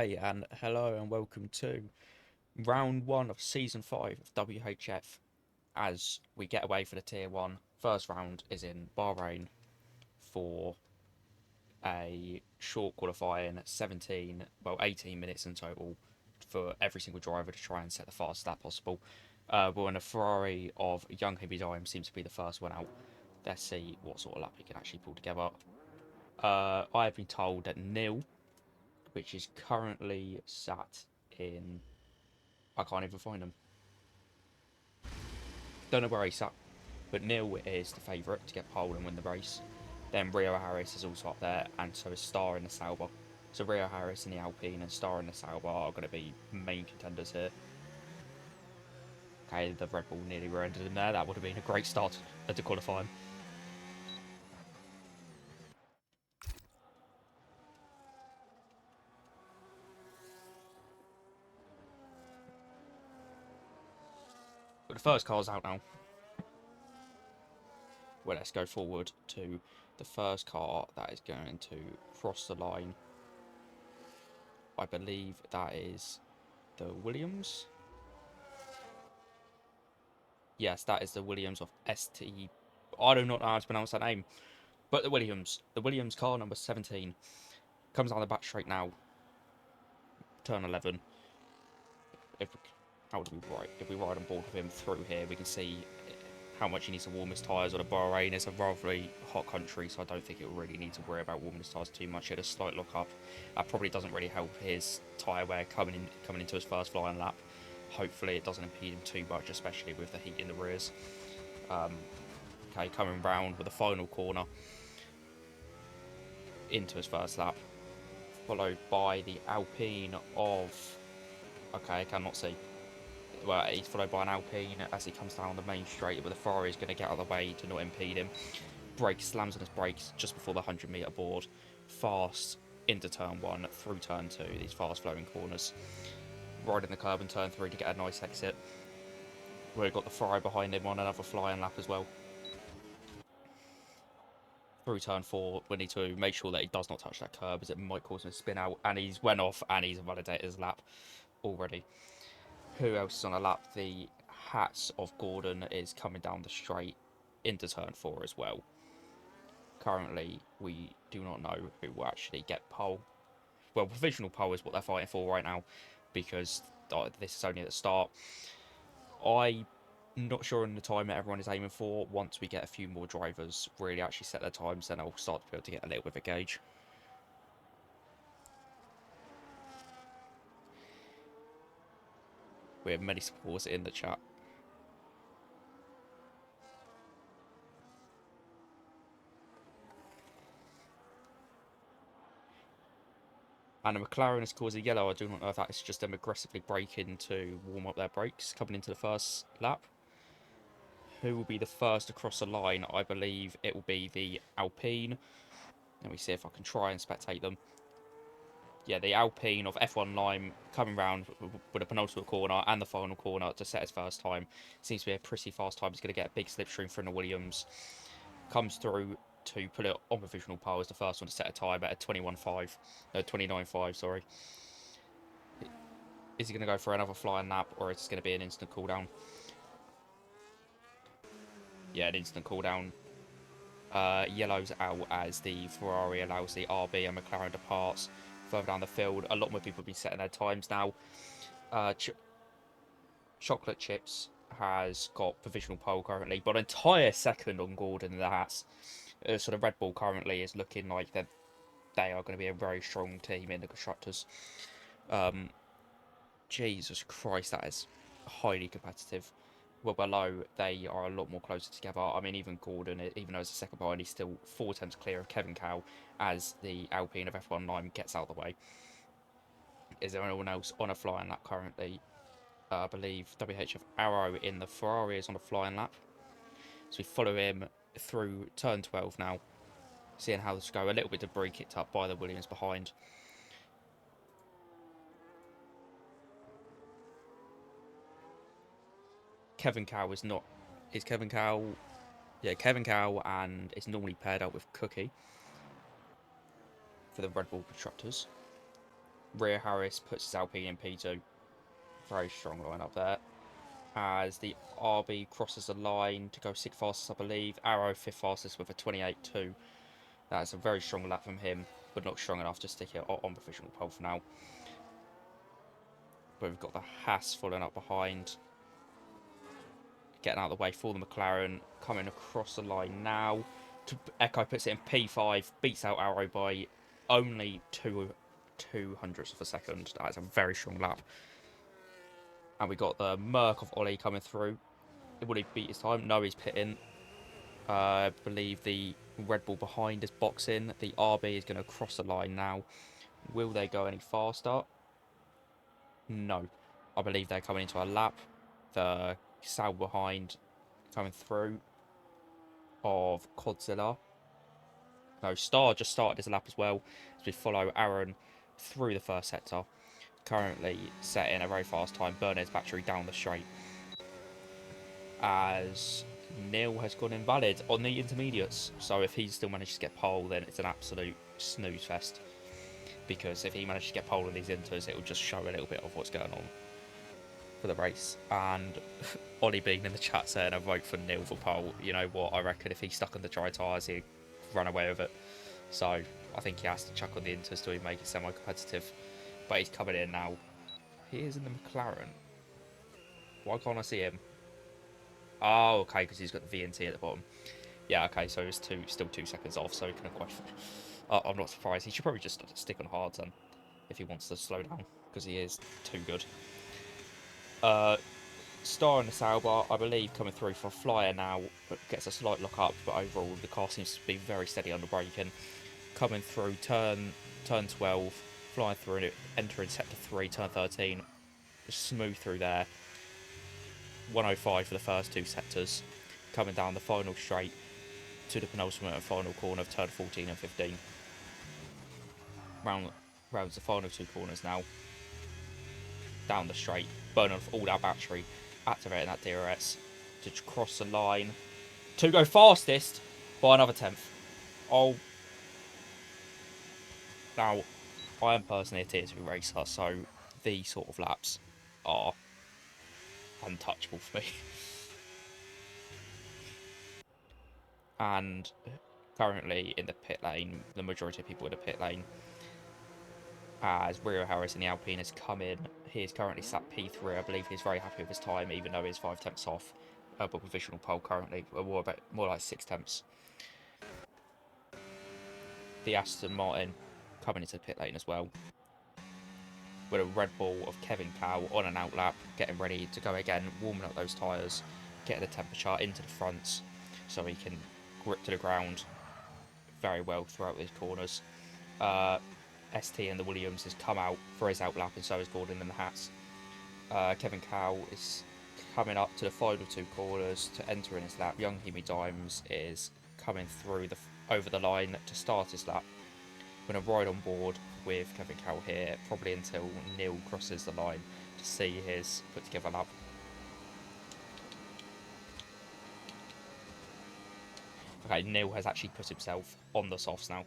Okay, and hello and welcome to round one of season 5 of WHF as we get away for the tier 1. First round is in Bahrain for a short qualifying, 18 minutes in total for every single driver to try and set the fastest lap possible. We're in a Ferrari of young Hibby Dime, seems to be the first one out. Let's see what sort of lap he can actually pull together. I have been told that Neil, which is currently sat in. I can't even find him. Don't know where he's sat, but Neil is the favourite to get pole and win the race. Then Rio Harris is also up there, and so is Star in the Sauber. So Rio Harris in the Alpine and Star in the Sauber are going to be main contenders here. Okay, the Red Bull nearly ended in there. That would have been a great start at the qualifying. But the first car's out now. Well, let's go forward to the first car that is going to cross the line. I believe that is the Williams. Yes, that is the Williams of ST. I do not know how to pronounce that name. But the Williams car number 17 comes down the back straight now. Turn 11. If we, how do we ride? If we ride on board with him through here, we can see how much he needs to warm his tyres on the Bahrain. It's a rather hot country, so I don't think it will really need to worry about warming his tyres too much. He had a slight lock up. That probably doesn't really help his tyre wear coming into his first flying lap. Hopefully it doesn't impede him too much, especially with the heat in the rears. Okay, coming round with the final corner into his first lap, followed by the Alpine of. Okay, I cannot see. Well, he's followed by an Alpine as he comes down the main straight, but the Ferrari is going to get out of the way to not impede him. Brakes, slams on his brakes just before the 100-metre board. Fast into turn 1, through turn 2, these fast flowing corners. Riding the curb in turn 3 to get a nice exit. We've got the Ferrari behind him on another flying lap as well. Through turn 4, we need to make sure that he does not touch that curb as it might cause him to spin out, and he's went off and he's validated his lap already. Who else is on a lap? The hats of Gordon is coming down the straight into turn 4 as well. Currently, we do not know who will actually get pole. Well, provisional pole is what they're fighting for right now, because this is only at the start. I'm not sure on the time that everyone is aiming for. Once we get a few more drivers really actually set their times, then I'll start to be able to get a little bit of a gauge. We have many supporters in the chat. And a McLaren has caused a yellow. I do not know if that is just them aggressively braking to warm up their brakes coming into the first lap. Who will be the first across the line? I believe it will be the Alpine. Let me see if I can try and spectate them. Yeah, the Alpine of F1 Lime coming round with a penultimate corner and the final corner to set his first time. Seems to be a pretty fast time. He's going to get a big slipstream from the Williams. Comes through to put it on provisional pole as the first one to set a time at a 21.5. No, 29.5, sorry. Is he going to go for another flying lap, or is it going to be an instant cooldown? Yeah, an instant cooldown. Yellow's out as the Ferrari allows the RB and McLaren departs further down the field. A lot more people have been setting their times now. Chocolate Chips has got provisional pole currently, but an entire second on Gordon in the Haas. So the Red Bull currently is looking like they are going to be a very strong team in the constructors. Jesus Christ, that is highly competitive. Well, below, they are a lot more closer together. I mean, even Gordon, even though it's a second behind, he's still 4 tenths clear of Kevin Cow as the Alpine of F1 Lime gets out of the way. Is there anyone else on a flying lap currently? I believe WHF Arrow in the Ferrari is on a flying lap. So we follow him through turn 12 now, seeing how this go. A little bit of debris kicked up by the Williams behind. Kevin Cow is not. Is Kevin Cow? Yeah, Kevin Cow, and it's normally paired up with Cookie for the Red Bull constructors. Rear Harris puts his Alpine in P2. Very strong line up there. As the RB crosses the line to go 6th fastest, I believe. Arrow 5th fastest with a 28.2. That is a very strong lap from him, but not strong enough to stick it on provisional pole for now. But we've got the Haas following up behind. Getting out of the way for the McLaren. Coming across the line now. Echo puts it in P5. Beats out Arrow by only 2/200ths of a second. That is a very strong lap. And we got the Merc of Ollie coming through. Will he beat his time? No, he's pitting. I believe the Red Bull behind is boxing. The RB is going to cross the line now. Will they go any faster? No. I believe they're coming into a lap. The Sal behind coming through of Codzilla. No, Star just started his lap as well as we follow Aaron through the first sector. Currently setting a very fast time, burning his battery down the straight. As Neil has gone invalid on the intermediates. So if he still manages to get pole, then it's an absolute snooze fest. Because if he manages to get pole in these inters, it will just show a little bit of what's going on for the race. And Ollie being in the chat saying, I vote for Neil for pole. You know what, I reckon if he stuck on the dry tyres, he'd run away with it. So I think he has to chuck on the inters to make it semi-competitive. But he's coming in now. He is in the McLaren. Why can't I see him? Oh, okay, because he's got the VNT at the bottom. Yeah, okay, so he's still 2 seconds off, so he can qualify. I'm not surprised. He should probably just stick on hards then, if he wants to slow down, because he is too good. Star in the Sauber, I believe, coming through for a flyer now, but gets a slight lock up, but overall the car seems to be very steady under braking. Coming through turn 12, flying through it, entering sector 3, turn 13, smooth through there. 105 for the first 2 sectors, coming down the final straight to the penultimate and final corner of turn 14 and 15. Rounds the final 2 corners now. Down the straight, burning off all that battery, activating that DRS to cross the line to go fastest by another 10th. Oh, now I am personally a tier 2 racer, so these sort of laps are untouchable for me. And currently in the pit lane, the majority of people in the pit lane, as Rio Harris in the Alpine has come in. He is currently sat P3. I believe he's very happy with his time, even though he's 5 tenths off. But provisional pole currently, more like 6 tenths. The Aston Martin coming into the pit lane as well, with a Red Bull of Kevin Cow on an out lap, getting ready to go again, warming up those tyres, getting the temperature into the fronts so he can grip to the ground very well throughout these corners. ST and the Williams has come out for his out lap, and so is Gordon in the Hats. Kevin Cow is coming up to the final 2 corners to enter in his lap. Young Hemi Dimes is coming through over the line to start his lap. We're going to ride on board with Kevin Cow here, probably until Neil crosses the line to see his put together lap. Okay, Neil has actually put himself on the softs now.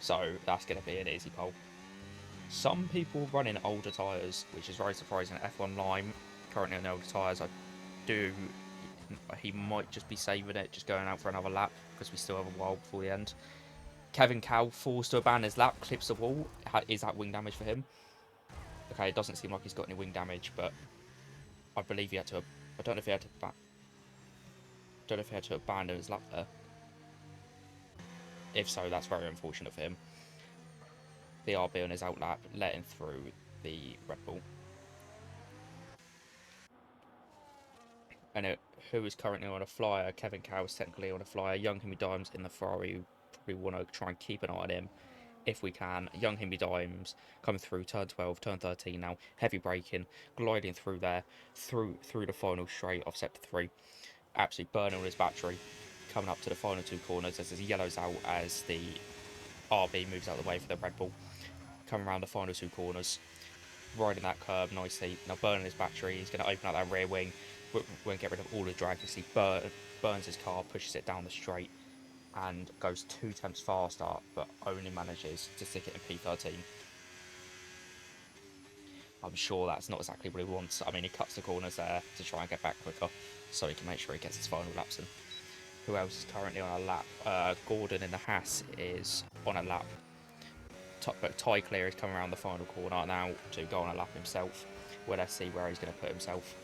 So that's going to be an easy pole. Some people run in older tyres, which is very surprising. F1 Lime, currently on the older tyres, he might just be saving it, just going out for another lap, because we still have a while before the end. Kevin Cow falls to abandon his lap, clips the wall. Is that wing damage for him? Okay, it doesn't seem like he's got any wing damage, but I believe he had to. I don't know if he had to abandon his lap there. If so, that's very unfortunate for him. The RB on his out lap, letting through the Red Bull. And who is currently on a flyer? Kevin Cow is technically on a flyer. Young Hemi Dimes in the Ferrari. Probably want to try and keep an eye on him if we can. Young Hemi Dimes coming through turn 12, turn 13 now. Heavy braking, gliding through there, through the final straight of sector 3. Absolutely burning all his battery. Coming up to the final 2 corners as his yellows out as the RB moves out of the way for the Red Bull. Coming around the final 2 corners, riding that curb nicely. Now burning his battery, he's going to open up that rear wing. Won't get rid of all the drag as he burns his car, pushes it down the straight. and goes 2 temps faster, but only manages to stick it in P13. I'm sure that's not exactly what he wants. I mean, he cuts the corners there to try and get back quicker, so he can make sure he gets his final laps in. Who else is currently on a lap? Gordon in the Haas is on a lap. Ty Clear is coming around the final corner now to go on a lap himself. Well, let's see where he's going to put himself.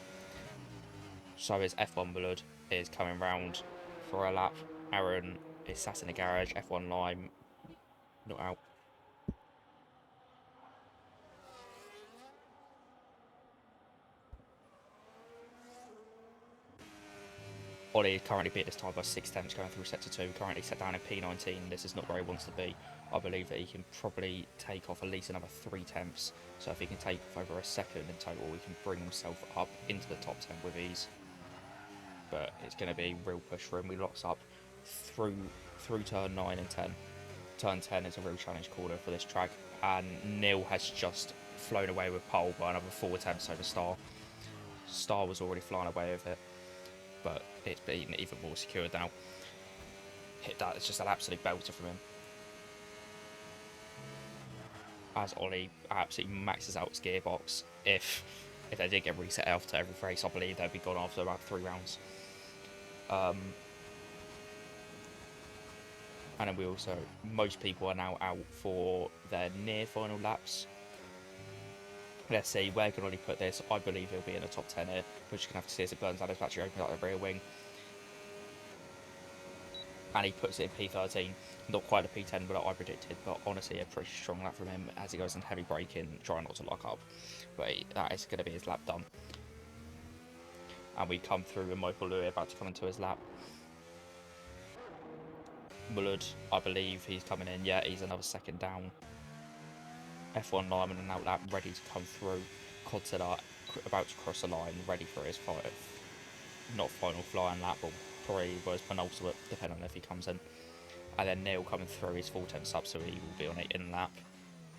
So his F1 Blood is coming round for a lap. Aaron is sat in the garage. F1 Lime not out. Ollie is currently beat this time by 6 temps going through sector 2. Currently set down in P19. This is not where he wants to be. I believe that he can probably take off at least another 3 temps. So if he can take off over a second in total, he can bring himself up into the top 10 with ease. But it's going to be a real push for him. We locks up through turn 9 and 10. Turn 10 is a real challenge corner for this track. And Neil has just flown away with pole by another 4 attempts over Star. Star was already flying away with it, but it's been even more secured now. Hit that, it's just an absolute belter from him. As Ollie absolutely maxes out his gearbox. If they did get reset after every race, I believe they'd be gone after about 3 rounds. And then we also, most people are now out for their near final laps. Let's see, where can Ollie put this? I believe he'll be in the top 10 here, which you're going to have to see as it burns out his battery, opens up the rear wing. And he puts it in P13. Not quite a P10, but I predicted, but honestly a pretty strong lap from him as he goes in heavy braking, trying not to lock up. But that is going to be his lap done. And we come through with Michael Louis about to come into his lap. Mullard, I believe he's coming in. Yeah, he's another second down. F1 lineman and out lap, ready to come through. Codsett about to cross the line, ready for his not final flying lap, but probably was penultimate, depending on if he comes in. And then Neil coming through his full 10 sub, so he will be on an in lap.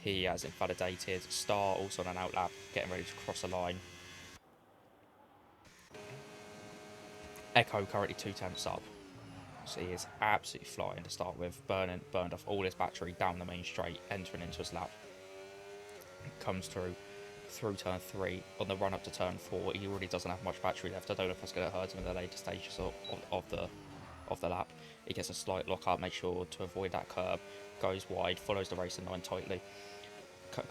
He has invalidated. Star also on an out lap, getting ready to cross the line. Echo currently 2 temps up, so he is absolutely flying to start with. Burned off all his battery down the main straight, entering into his lap. Comes through turn 3 on the run up to turn 4. He already doesn't have much battery left. I don't know if that's going to hurt him in the later stages of the lap. He gets a slight lock up, make sure to avoid that curb, goes wide, follows the racing line tightly,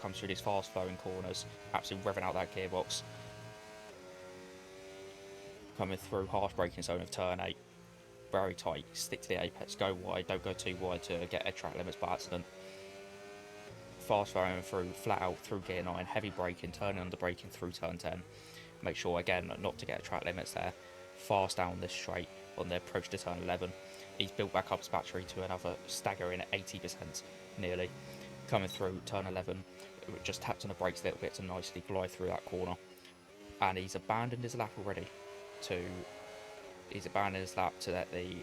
comes through these fast flowing corners, absolutely revving out that gearbox. Coming through harsh braking zone of turn 8, very tight, stick to the apex, go wide, don't go too wide to get a track limits by accident. Fast flowing through, flat out through gear 9, heavy braking, turning under braking through turn 10. Make sure again not to get track limits there. Fast down this straight on the approach to turn 11. He's built back up his battery to another staggering 80% nearly. Coming through turn 11, just tapped on the brakes a little bit to nicely glide through that corner. And he's abandoned his lap already to let the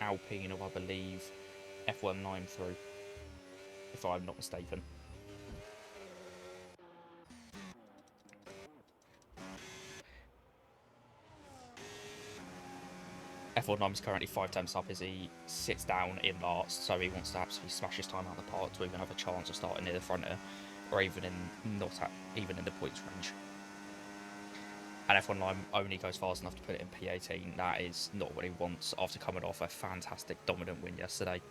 Alpine of, I believe, F1 9 through, if I'm not mistaken. F1 9 is currently 5 temps up as he sits down in last, so he wants to absolutely smash his time out of the park to even have a chance of starting near the front here, or even in the points range. And F1 9 only goes fast enough to put it in P18. That is not what he wants after coming off a fantastic dominant win yesterday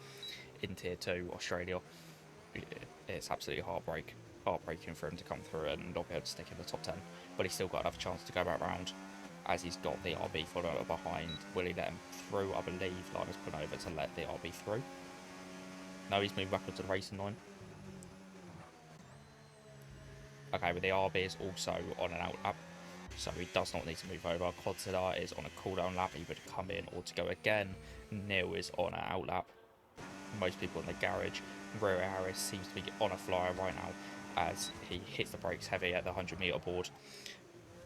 in Tier 2 Australia. It's absolutely heartbreaking for him to come through and not be able to stick in the top 10. But he's still got another chance to go back round, as he's got the RB following up behind. Will he let him through? I believe Limer's put over to let the RB through. No, he's moved back onto the racing line. Okay, but the RB is also on an out lap, so he does not need to move over. Codsett is on a cooldown lap, either to come in or to go again. Neil is on an out lap. Most people in the garage. Rear Harris seems to be on a flyer right now as he hits the brakes heavy at the 100-metre board.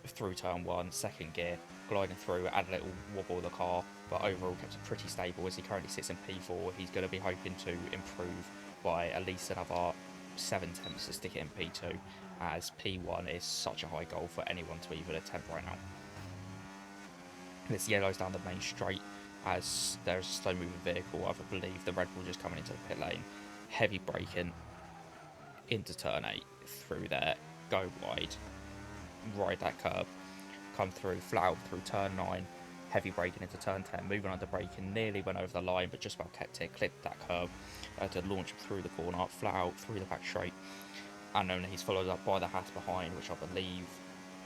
Through turn 1, second gear, gliding through, add a little wobble of the car, but overall kept it pretty stable as he currently sits in P4. He's going to be hoping to improve by at least another 7 attempts to stick it in P2, as P1 is such a high goal for anyone to even attempt right now. This yellow's down the main straight, as there's a slow moving vehicle. I believe the Red Bull just coming into the pit lane, heavy braking into turn 8, through there, go wide, ride that curb, come through, flat out through turn 9, heavy braking into turn 10, moving under braking, nearly went over the line but just about kept it, clipped that curb to launch him through the corner, flat out through the back straight, and then he's followed up by the Haas behind, which I believe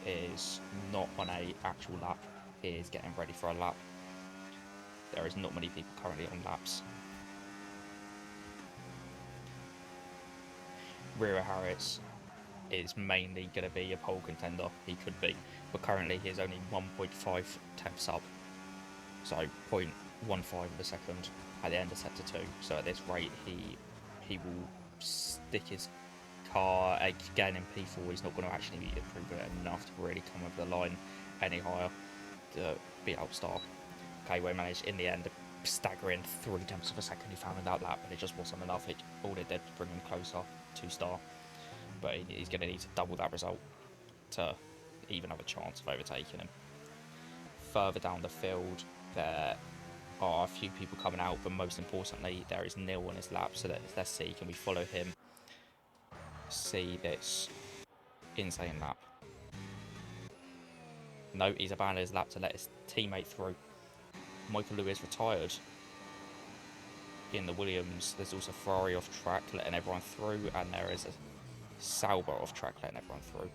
is not on a actual lap, he is getting ready for a lap. There is not many people currently on laps. Rio Harris is mainly going to be a pole contender, he could be, but currently he is only 1.5 tenths up, so 0.15 of a second at the end of sector 2, so at this rate he will stick his car again in P4. He's not going to actually improve it enough to really come over the line any higher to be outstar. Okay, we managed in the end staggering 3 tenths of a second he found in that lap, but it just wasn't enough. All it did was bring him closer, 2-star, but he's going to need to double that result to even have a chance of overtaking him. Further down the field, there are a few people coming out, but most importantly, there is Neil on his lap, so let's see, can we follow him, see this insane lap. No, he's abandoned his lap to let his teammate through. Michael Lewis retired in the Williams. There's also Ferrari off track letting everyone through, and there is a Sauber off track letting everyone through.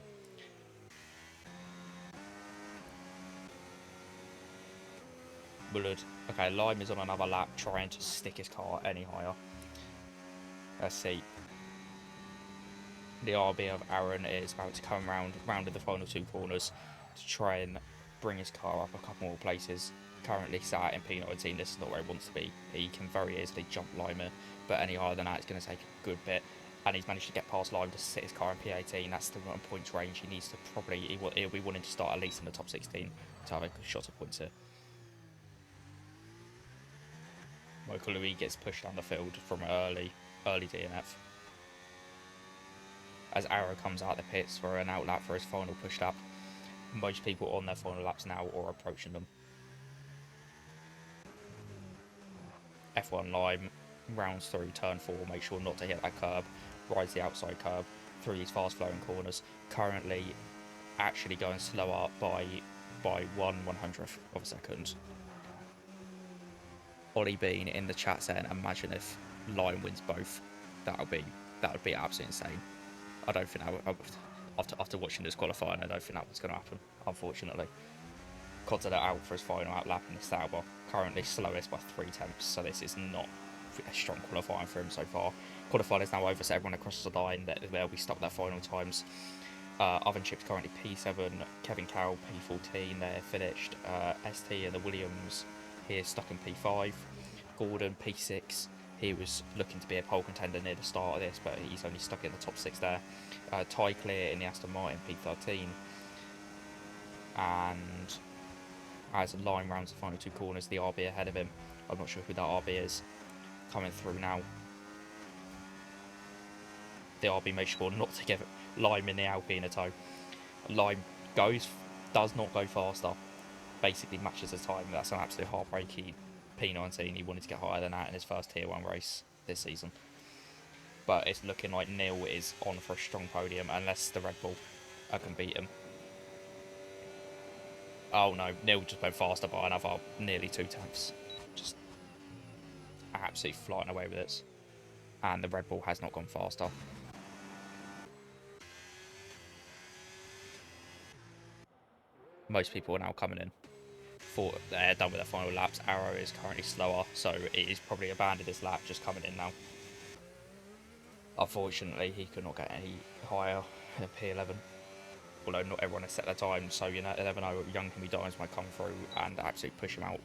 Bullard. Okay, Lime is on another lap trying to stick his car any higher. Let's see. The RB of Aaron is about to come round in the final 2 corners to try and bring his car up a couple more places. Currently sat in P19, this is not where he wants to be. He can very easily jump Lima, but any higher than that it's going to take a good bit. And he's managed to get past Lime to sit his car in P18. That's still not in points range. He needs to he'll be wanting to start at least in the top 16 to have a good shot of points here. Michael Louis gets pushed down the field from early DNF. As Arrow comes out the pits for an out lap for his final push lap. Most people on their final laps now are approaching them. F1 Lime rounds through turn 4, make sure not to hit that curb, rides the outside curb through these fast flowing corners. Currently actually going slower by 1/100th of a second. Ollie Bean in the chat saying, imagine if Lime wins both. That would be absolutely insane. I don't think after watching this qualifying, I don't think that was going to happen, unfortunately. Cotter out for his final out lap in the Sauber, currently slowest by 3 tenths, so this is not a strong qualifying for him so far. Qualifying is now over, so everyone across the line where we stopped their final times. Oven Chips currently P7, Kevin Carroll P14, they're finished. ST and the Williams here stuck in P5. Gordon P6, he was looking to be a pole contender near the start of this, but he's only stuck in the top 6 there. Ty Clear in the Aston Martin P13. And as Lime rounds the final 2 corners, the RB ahead of him. I'm not sure who that RB is. Coming through now. The RB makes sure not to give Lime in the Alpine a tow. Lime does not go faster. Basically matches the time. That's an absolute heartbreaking P19. He wanted to get higher than that in his first Tier 1 race this season. But it's looking like Neil is on for a strong podium unless the Red Bull can beat him. Oh no, Neil just went faster by another nearly 2 tenths. Just absolutely flying away with it. And the Red Bull has not gone faster. Most people are now coming in. They're done with their final laps. Arrow is currently slower, so it is probably abandoned this lap, just coming in now. Unfortunately, he could not get any higher than P11. Although not everyone has set their time, so you never know, Young Hemi Dimes might come through and absolutely push him out.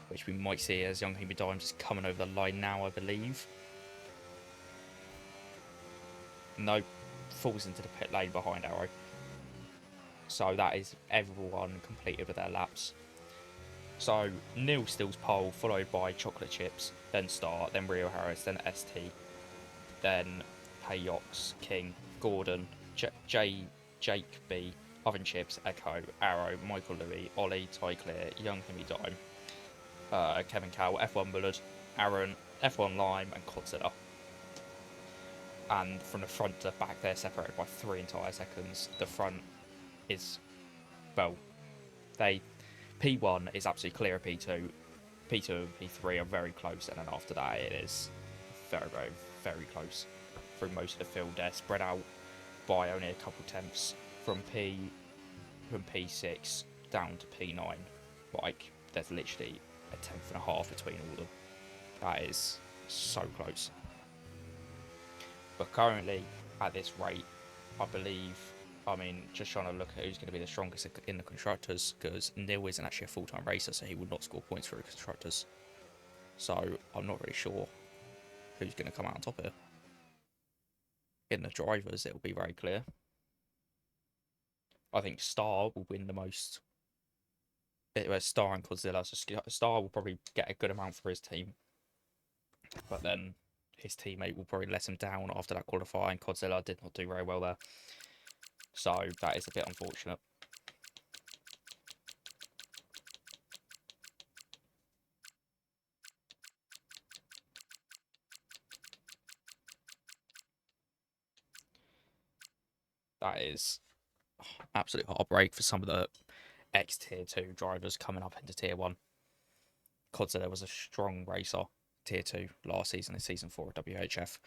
Which we might see as Young Hemi Dimes is coming over the line now, I believe. No, falls into the pit lane behind Arrow. So that is everyone completed with their laps. So Neil steals pole, followed by Chocolate Chips, then Star, then Rio Harris, then ST, then Payox, King, Gordon, Jake B, Oven Chips, Echo, Arrow, Michael Louis, Ollie, Ty Clear, Young Hemi Dime. Kevin Cowell, F1 Bullard, Aaron, F1 Lime, and Kotsila. And from the front to back, they're separated by 3 entire seconds. The front is, well, they P1 is absolutely clear of P2. P2 and P3 are very close, and then after that, it is very, very, very close. Through most of the field, they're spread out by only a couple tenths from P6 down to P9. Like, there's literally a tenth and a half between all of them. That is so close. But currently, at this rate, I believe, I mean, just trying to look at who's going to be the strongest in the constructors, because Neil isn't actually a full-time racer, so he would not score points for the constructors. So I'm not really sure who's going to come out on top here. In the drivers, it'll be very clear. I think Star will win the most. Star and Godzilla. So Star will probably get a good amount for his team, but then his teammate will probably let him down after that qualifying. Godzilla did not do very well there, so that is a bit unfortunate. That is absolute heartbreak for some of the ex tier 2 drivers coming up into tier 1. Godzilla was a strong racer tier 2 last season and season 4 of WHF,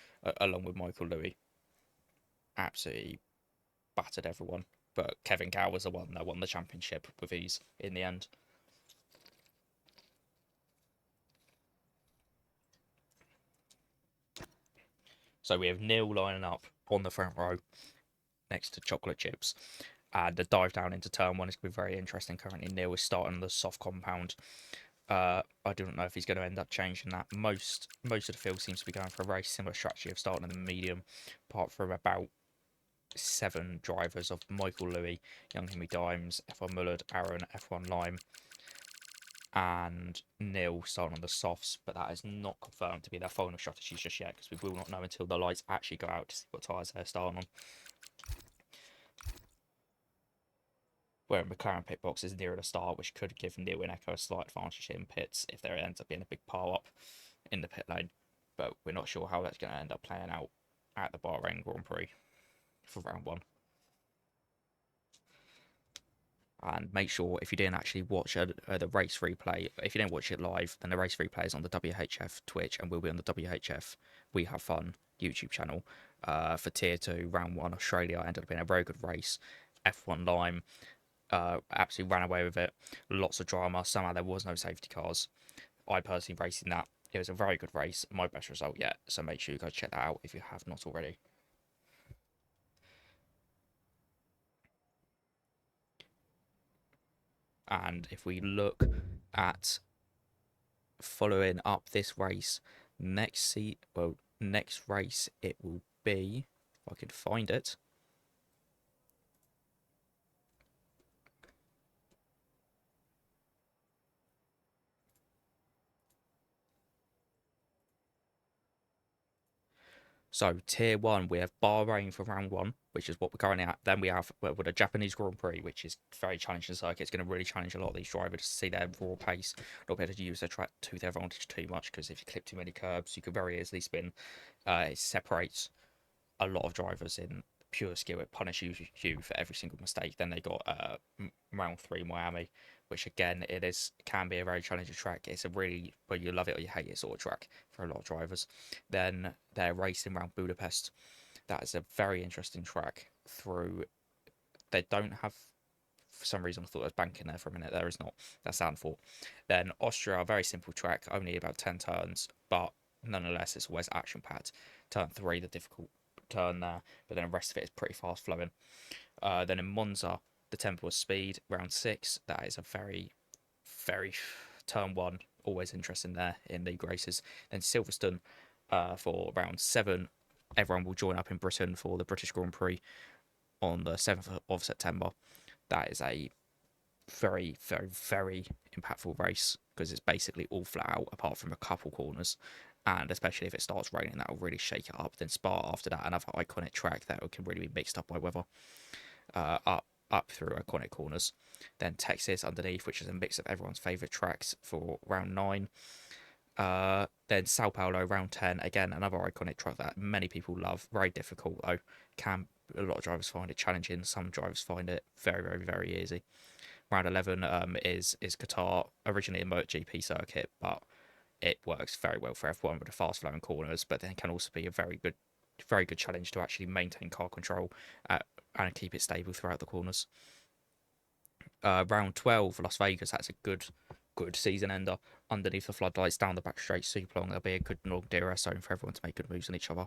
along with Michael Louis. Absolutely battered everyone. But Kevin Gow was the one that won the championship with ease in the end. So we have Neil lining up on the front row next to Chocolate Chips. And the dive down into turn 1 is going to be very interesting. Currently, Neil is starting on the soft compound. I don't know if he's going to end up changing that. Most of the field seems to be going for a very similar strategy of starting in the medium, apart from about 7 drivers of Michael Louis, Young Henry Dimes, F1 Mullard, Aaron, F1 Lime, and Neil starting on the softs, but that is not confirmed to be their final strategies just yet, because we will not know until the lights actually go out to see what tyres they're starting on. Where McLaren pit box is nearer the start, which could give Neil and Echo a slight advantage in pits if there ends up being a big pile up in the pit lane. But we're not sure how that's going to end up playing out at the Bahrain Grand Prix for round 1. And make sure, if you didn't actually watch the race replay, if you didn't watch it live, then the race replay is on the WHF Twitch and will be on the WHF We Have Fun YouTube channel. For Tier 2, Round 1, Australia ended up being a very good race. F1 Lime absolutely ran away with it. Lots of drama. Somehow there was no safety cars. I personally raced in that. It was a very good race. My best result yet. So make sure you go check that out if you have not already. And if we look at following up this race, next race it will be, if I could find it. So tier 1, we have Bahrain for round 1, which is what we're currently at. Then we have with a Japanese Grand Prix, which is very challenging circuit. It's going to really challenge a lot of these drivers to see their raw pace, not be able to use their track to their advantage too much, because if you clip too many curbs, you could very easily spin. It separates a lot of drivers in pure skill. It punishes you for every single mistake. Then they got round 3 Miami, which again can be a very challenging track. It's a really, whether you love it or you hate it, sort of track for a lot of drivers. Then they're racing around Budapest. That is a very interesting track through. They don't have, for some reason I thought there was banking there for a minute. There is not. That's Zandvoort. Then Austria, a very simple track, only about 10 turns, but nonetheless it's always action packed. Turn 3, the difficult turn there, but then the rest of it is pretty fast flowing. Then in Monza, the tempo was speed, round 6. That is a very, very turn 1, always interesting there in league races. Then Silverstone for round 7. Everyone will join up in Britain for the British Grand Prix on the 7th of September. That is a very, very, very impactful race, because it's basically all flat out apart from a couple corners. And especially if it starts raining, that will really shake it up. Then Spa after that, another iconic track that can really be mixed up by weather. up through iconic corners. Then Texas underneath, which is a mix of everyone's favourite tracks for round 9. Then Sao Paulo round 10, again another iconic track that many people love. Very difficult though. Can A lot of drivers find it challenging. Some drivers find it very, very, very easy. Round 11 is Qatar, originally a MotoGP circuit, but it works very well for F1 with the fast flowing corners. But then can also be a very good challenge to actually maintain car control and keep it stable throughout the corners. Round 12, Las Vegas, that's a good season ender. Underneath the floodlights, down the back straight, super long. There'll be a good long DRS zone for everyone to make good moves on each other.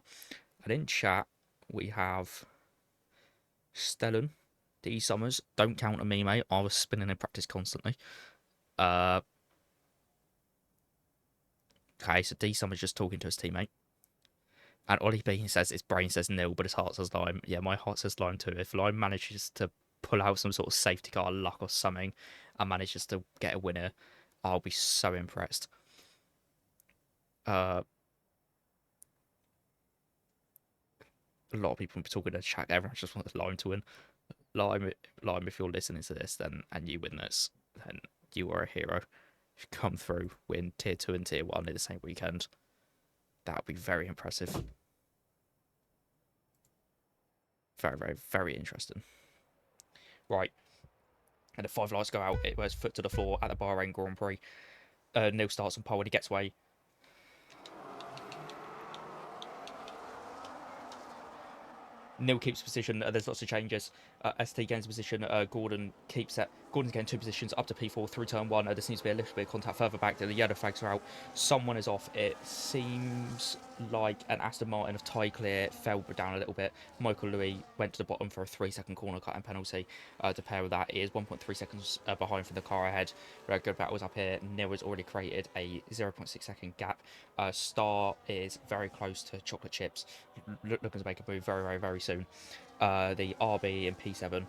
And in chat, we have Stellan, D Summers. Don't count on me, mate. I was spinning in practice constantly. Okay, so D Summers just talking to his teammate. And Ollie Bean says his brain says nil, but his heart says lime. Yeah, my heart says lime too. If Lime manages to pull out some sort of safety car luck or something and manages to get a winner, I'll be so impressed. A lot of people talking to chat. Everyone just wants Lime to win. Lime, if you're listening to this, then and you win this, then you are a hero. If you come through, win tier 2 and tier 1 in the same weekend, that would be very impressive. Very, very, very interesting. Right. And the 5 lights go out. It was foot to the floor at the Bahrain Grand Prix. Neil starts on pole when he gets away. Neil keeps position. There's lots of changes. ST gains position. Gordon keeps it. Gordon's getting 2 positions up to P4 through turn 1. There seems to be a little bit of contact further back. The yellow flags are out. Someone is off. It seems like an Aston Martin of tie clear fell down a little bit. Michael Louis went to the bottom for a 3-second corner cut and penalty. To pair with that, he is 1.3 seconds behind from the car ahead. Good battles up here. Neil has already created a 0.6 second gap. Star is very close to Chocolate Chips, looking to make a move very, very, very soon. The RB in P7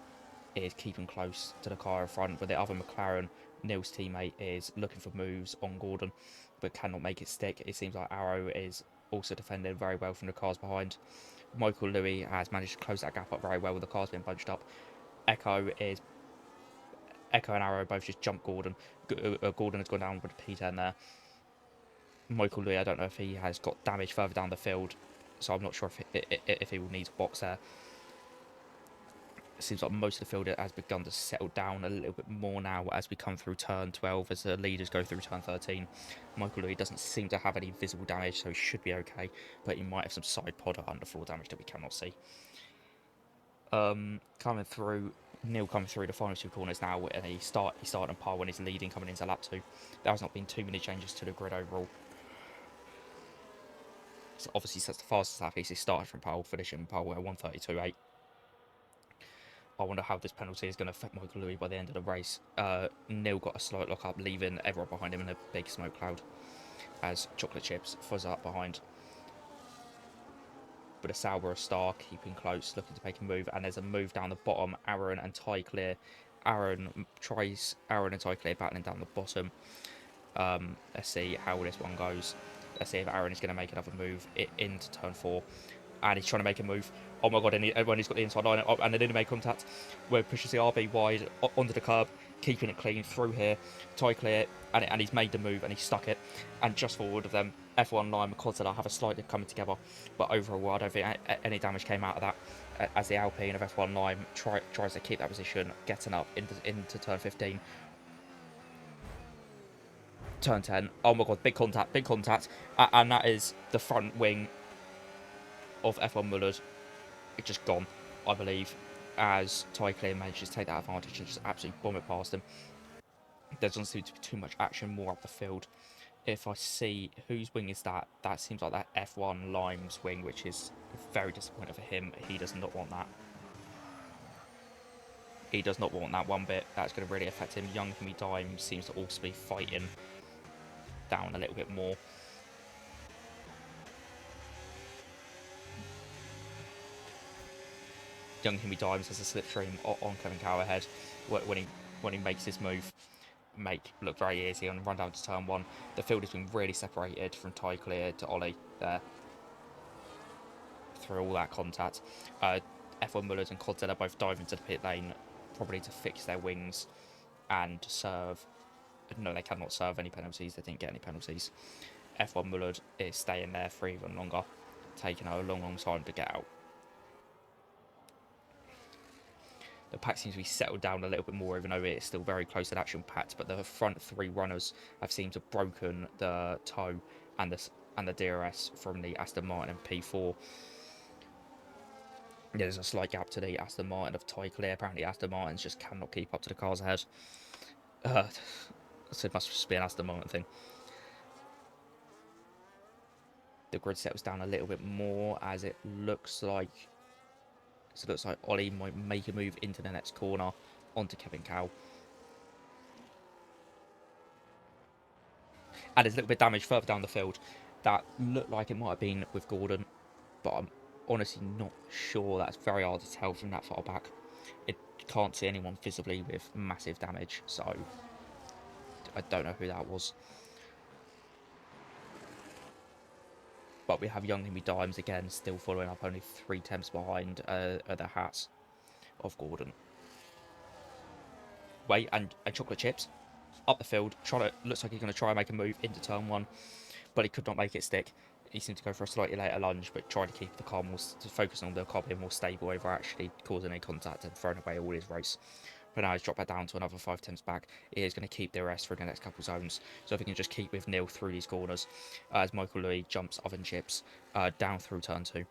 is keeping close to the car in front, but the other McLaren, Neil's teammate, is looking for moves on Gordon, but cannot make it stick. It seems like Arrow is also defending very well from the cars behind. Michael Louis has managed to close that gap up very well with the cars being bunched up. Echo and Arrow both just jump Gordon. Gordon has gone down with a P10 there. Michael Louis, I don't know if he has got damage further down the field, so I'm not sure if he will need to box there. It seems like most of the field has begun to settle down a little bit more now as we come through turn 12, as the leaders go through turn 13. Michael Louis doesn't seem to have any visible damage, so he should be okay, but he might have some side pod or underfloor damage that we cannot see. Coming through, Neil coming through the final 2 corners now, and he started on par when he's leading coming into lap 2. There has not been too many changes to the grid overall. So obviously, sets the fastest lap. He started from pole, finishing pole at 1:32.8. I wonder how this penalty is going to affect Michael Louis by the end of the race. Neil got a slight lock up, leaving everyone behind him in a big smoke cloud as Chocolate Chips fuzz up behind. But a Sauber Star keeping close, looking to make a move, and there's a move down the bottom. Aaron and Ty Clear. Aaron and Ty Clear battling down the bottom. Let's see how this one goes. Let's see if Aaron is going to make another move into turn 4. And he's trying to make a move. Oh my god, everyone has got the inside line up, and they didn't make contact. Where it pushes the RB wide onto the curb, keeping it clean through here. Tie clear, and he's made the move, and he's stuck it. And just forward of them, F1 Lime and Codswallop have a slightly coming together. But overall, I don't think any damage came out of that. As the Alpine of F1 Lime tries to keep that position, getting up into turn 15. Turn 10. Oh my god, big contact. And that is the front wing of F1 Mullard. It's just gone, I believe, as Ty Clear manages to take that advantage and just absolutely bomb it past him. There doesn't seem to be too much action more up the field. If I see whose wing is that, that seems like that F1 Lime's wing, which is very disappointing for him. He does not want that. He does not want that one bit. That's going to really affect him. Young Kimmy Dime seems to also be fighting down a little bit more. Young Kimmy Dimes has a slipstream on Kevin Cowherhead when he makes his move. Look very easy and run down to turn 1. The field has been really separated from Ty Clear to Ollie there through all that contact. F1 Mullers and Codswallop both dive into the pit lane probably to fix their wings and serve. No, they cannot serve any penalties. They didn't get any penalties. F1 Mullard is staying there for even longer, taking a long time to get out. The pack seems to be settled down a little bit more, even though it's still very close and action packed. But the front three runners have seemed to have broken the toe and the DRS from the Aston Martin and P4. There's a slight gap to the Aston Martin of tie clear. Apparently, Aston Martins just cannot keep up to the cars ahead. So it must just be an Aston Martin thing. The grid settles down a little bit more as it looks like Ollie might make a move into the next corner onto Kevin Cow. And there's a little bit of damage further down the field that looked like it might have been with Gordon, but I'm honestly not sure. That's very hard to tell from that far back. It can't see anyone visibly with massive damage, so I don't know who that was. But we have Young Himmy Dimes again, still following up, only 3 temps behind the hats of Gordon. Wait, and chocolate chips up the field. Looks like he's going to try and make a move into turn 1, but he could not make it stick. He seemed to go for a slightly later lunge, but tried to keep the car more, to focus on the car being more stable over actually causing any contact and throwing away all his race. But now he's dropped that down to another 5 temps back. He is going to keep the rest for the next couple zones. So if he can just keep with Neil through these corners, as Michael Louis jumps oven chips down through turn 2.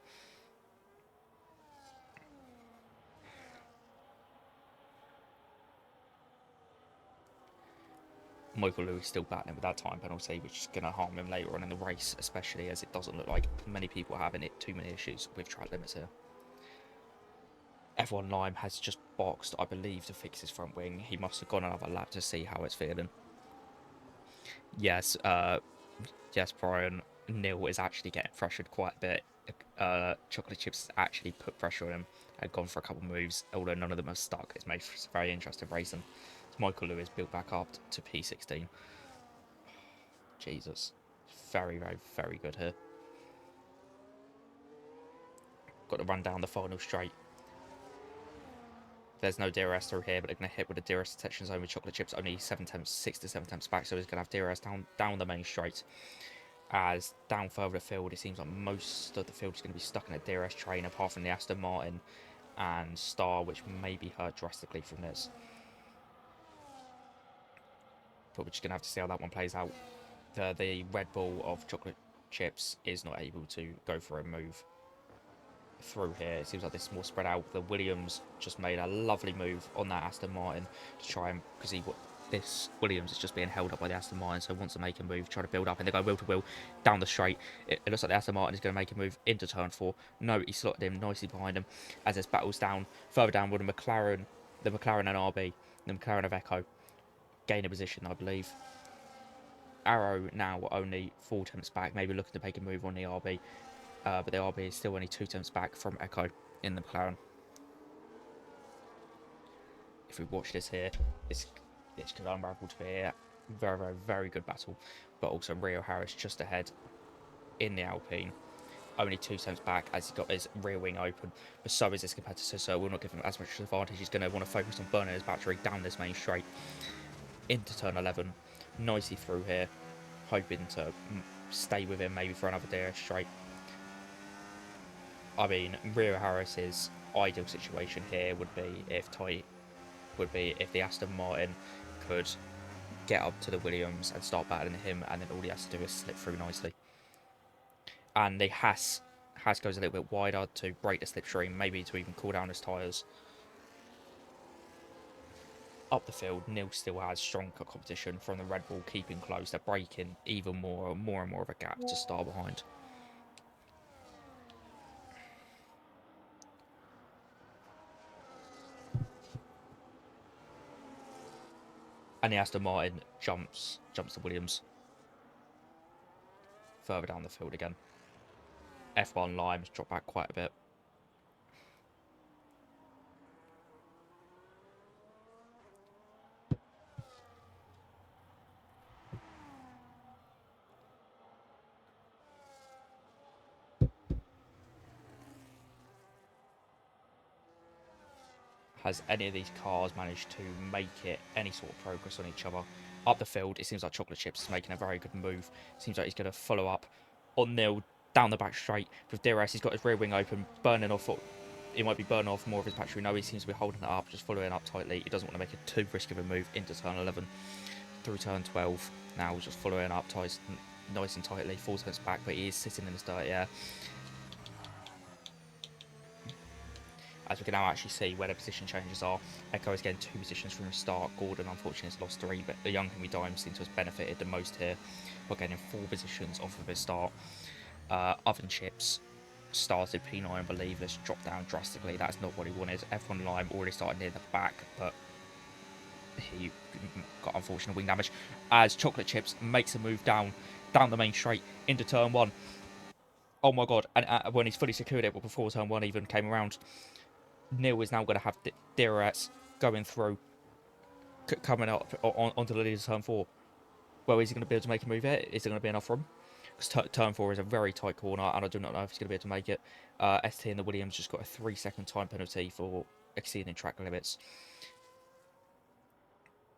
Michael Lewis still battling with that time penalty, which is going to harm him later on in the race, especially as it doesn't look like many people are having too many issues with track limits here. F1 Lime has just boxed, I believe, to fix his front wing. He must have gone another lap to see how it's feeling. Yes, Brian. Neil is actually getting pressured quite a bit. Chocolate Chips actually put pressure on him. Had gone for a couple moves, although none of them have stuck. It's made for very interesting racing. Michael Lewis built back up to P16. Jesus. Very, very, very good here. Got to run down the final straight. There's no DRS through here, but they're going to hit with the DRS detection zone with Chocolate Chips. Only 6 to 7 temps back, so he's going to have DRS down the main straight. As down further the field, it seems like most of the field is going to be stuck in a DRS train, apart from the Aston Martin and Star, which may be hurt drastically from this. But we're just going to have to see how that one plays out. The Red Bull of Chocolate Chips is not able to go for a move through here. It seems like this is more spread out. The Williams just made a lovely move on that Aston Martin to try and, because this Williams is just being held up by the Aston Martin, so wants to make a move, try to build up, and they go wheel to wheel down the straight. It looks like the Aston Martin is going to make a move into turn 4. No, he slotted him nicely behind him as there's battles down further down with the McLaren and RB, the McLaren of Echo gain a position, I believe. Arrow now only 4 temps back, maybe looking to make a move on the RB. But the RB is still only 2 temps back from Echo in the McLaren. If we watch this here, this could unravel to be a very, very, very good battle. But also Rio Harris just ahead in the Alpine. Only 2 temps back as he got his rear wing open. But so is this competitor, so we'll not give him as much advantage. He's going to want to focus on burning his battery down this main straight into turn 11. Nicely through here. Hoping to stay with him maybe for another DRS straight. I mean, Rio Harris's ideal situation here would be if the Aston Martin could get up to the Williams and start battling him, and then all he has to do is slip through nicely. And the Haas goes a little bit wider to break the slipstream, maybe to even cool down his tyres. Up the field, Neil still has strong competition from the Red Bull, keeping close. They're breaking even more and more of a gap to Star behind. And the Aston Martin jumps to Williams. Further down the field again. F1 Limes drop back quite a bit. has any of these cars managed to make it any sort of progress on each other. Up the field, it seems like Chocolate Chips is making a very good move. Seems like he's going to follow up on Neil down the back straight with DRS. He's got his rear wing open, burning off. He might be burning off more of his battery. No, he seems to be holding it up, just following up tightly. He doesn't want to make a too risky of a move into turn 11 through turn 12. Now he's just following up nice and tightly. 4 turns back, but he is sitting in the dirty air. As we can now actually see where the position changes are. Echo is getting 2 positions from the start. Gordon, unfortunately, has lost 3, but the young Henry Dime seems to have benefited the most here by getting 4 positions off of his start. Oven Chips started P9, I believe. Let's drop down drastically. That's not what he wanted. F1 Lime already started near the back, but he got unfortunate wing damage. As Chocolate Chips makes a move down the main straight into turn 1. Oh my god, and when he's fully secured it, but before turn 1 even came around, Neil is now going to have DRS going through, coming up onto the lead of turn 4. Well, is he going to be able to make a move here? Is there going to be enough for him? Because turn 4 is a very tight corner, and I do not know if he's going to be able to make it. ST and the Williams just got a 3-second time penalty for exceeding track limits.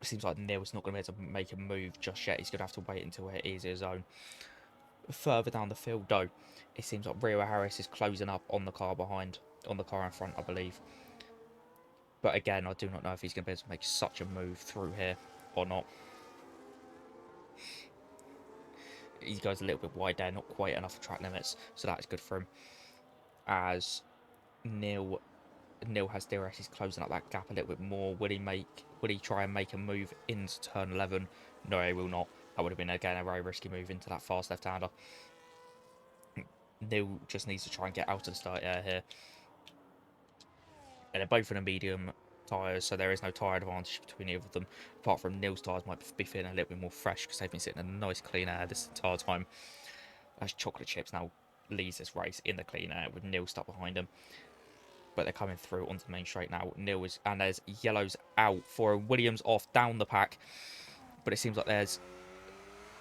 It seems like Neil's not going to be able to make a move just yet. He's going to have to wait until it is his own. Further down the field, though, it seems like Rio Harris is closing up on the car behind, on the car in front, I believe. But again, I do not know if he's going to be able to make such a move through here or not. He goes a little bit wide there, not quite enough track limits, so that's good for him. As Neil has DRS, he's closing up that gap a little bit more. Will he try and make a move into turn 11? No, he will not. That would have been, again, a very risky move into that fast left-hander. Neil just needs to try and get out of the start area here. And they're both in a medium tyres, so there is no tyre advantage between either of them. Apart from Neil's tyres might be feeling a little bit more fresh because they've been sitting in a nice clean air this entire time. As Chocolate Chips now leads this race in the clean air with Neil stuck behind him. But they're coming through onto the main straight now. And there's yellows out for a Williams off down the pack. But it seems like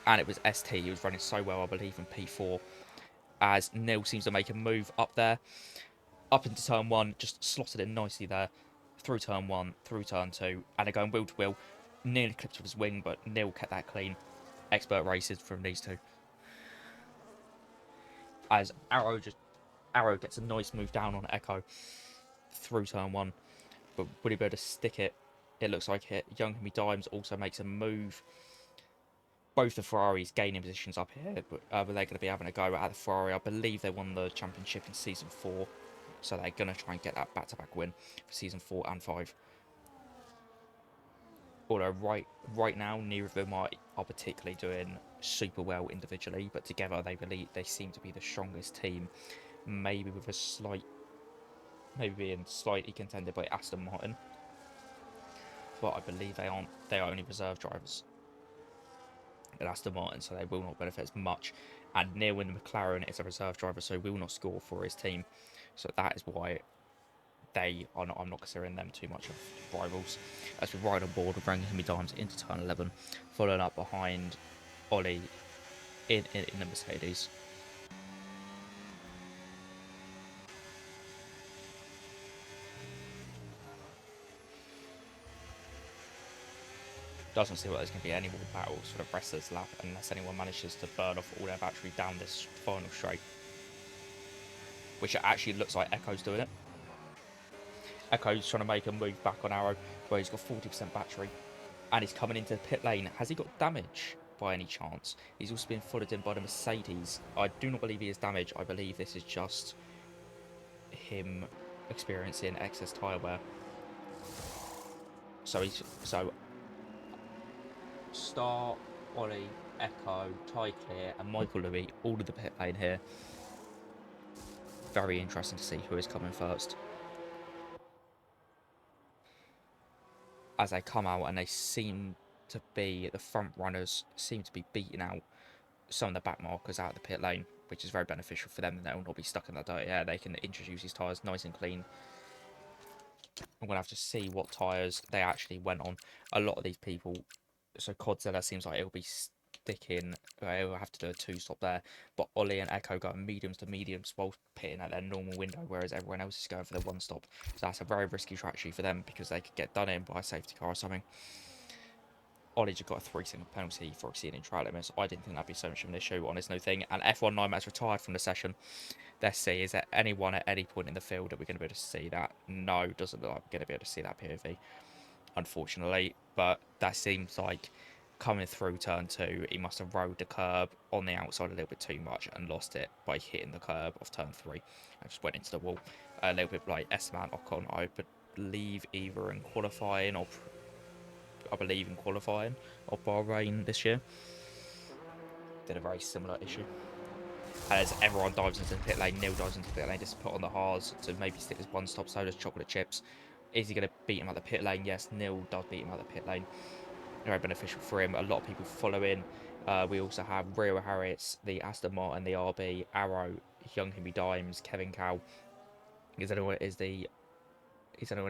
and it was ST, he was running so well, I believe, in P4. As Neil seems to make a move up there. Up into turn 1, just slotted in nicely there. Through turn 1, through turn 2. And they're going wheel to wheel. Nearly clipped with his wing, but Neil kept that clean. Expert races from these two. As Arrow gets a nice move down on Echo through turn 1. But will he be able to stick it? It looks like it. Young Hemi Dimes also makes a move. Both the Ferraris gaining positions up here, but they're going to be having a go at the Ferrari. I believe they won the championship in Season 4, so they're going to try and get that back-to-back win for Season 4 and 5. Although right now, neither of them are particularly doing super well individually, but together they seem to be the strongest team. Maybe being slightly contended by Aston Martin, but I believe they aren't. They are only reserve drivers at Aston Martin, so they will not benefit as much. And Neil in the McLaren is a reserve driver, so will not score for his team. So that is why I'm not considering them too much of rivals. As we ride on board with Ranking Hemi Dimes into turn 11, following up behind Ollie in the Mercedes. Doesn't seem like there's going to be any more battles for the rest of this lap unless anyone manages to burn off all their battery down this final straight. Which it actually looks like Echo's doing it. Echo's trying to make a move back on Arrow where he's got 40% battery. And he's coming into the pit lane. Has he got damage by any chance? He's also been followed in by the Mercedes. I do not believe he has damage. I believe this is just him experiencing excess tyre wear. So Star, Ollie, Echo, Ty Clear, and Michael Louis, all of the pit lane here. Very interesting to see who is coming first. As they come out and they seem to be, the front runners seem to be beating out some of the back markers out of the pit lane, which is very beneficial for them. They'll not be stuck in that dirty air. They can introduce these tyres nice and clean. I'm going to have to see what tyres they actually went on. A lot of these people, so Codzilla seems like it'll be stick in. He'll have to do a 2-stop there. But Ollie and Echo go mediums to mediums while pitting at their normal window, whereas everyone else is going for the 1-stop. So that's a very risky strategy for them because they could get done in by a safety car or something. Ollie just got a 3-second penalty for exceeding track limits. I didn't think that'd be so much of an issue on this new thing. And F1 9 retired from the session. Let's see, is there anyone at any point in the field that we're going to be able to see that? No, doesn't look like we're going to be able to see that POV, unfortunately. But that seems like coming through turn 2, he must have rode the curb on the outside a little bit too much and lost it by hitting the curb of turn 3 and just went into the wall. A little bit like Esteban Ocon, I believe, either in qualifying or of Bahrain this year. Did a very similar issue. As everyone dives into the pit lane, Neil dives into the pit lane, just put on the hards to maybe stick his 1-stop, so does Chocolate Chips. Is he going to beat him at the pit lane? Yes, Neil does beat him at the pit lane. Very beneficial for him. A lot of people follow in. We also have Rio Harris, the Aston Martin, the RB, Arrow, Young Himmy Dimes, Kevin Cow. Is anyone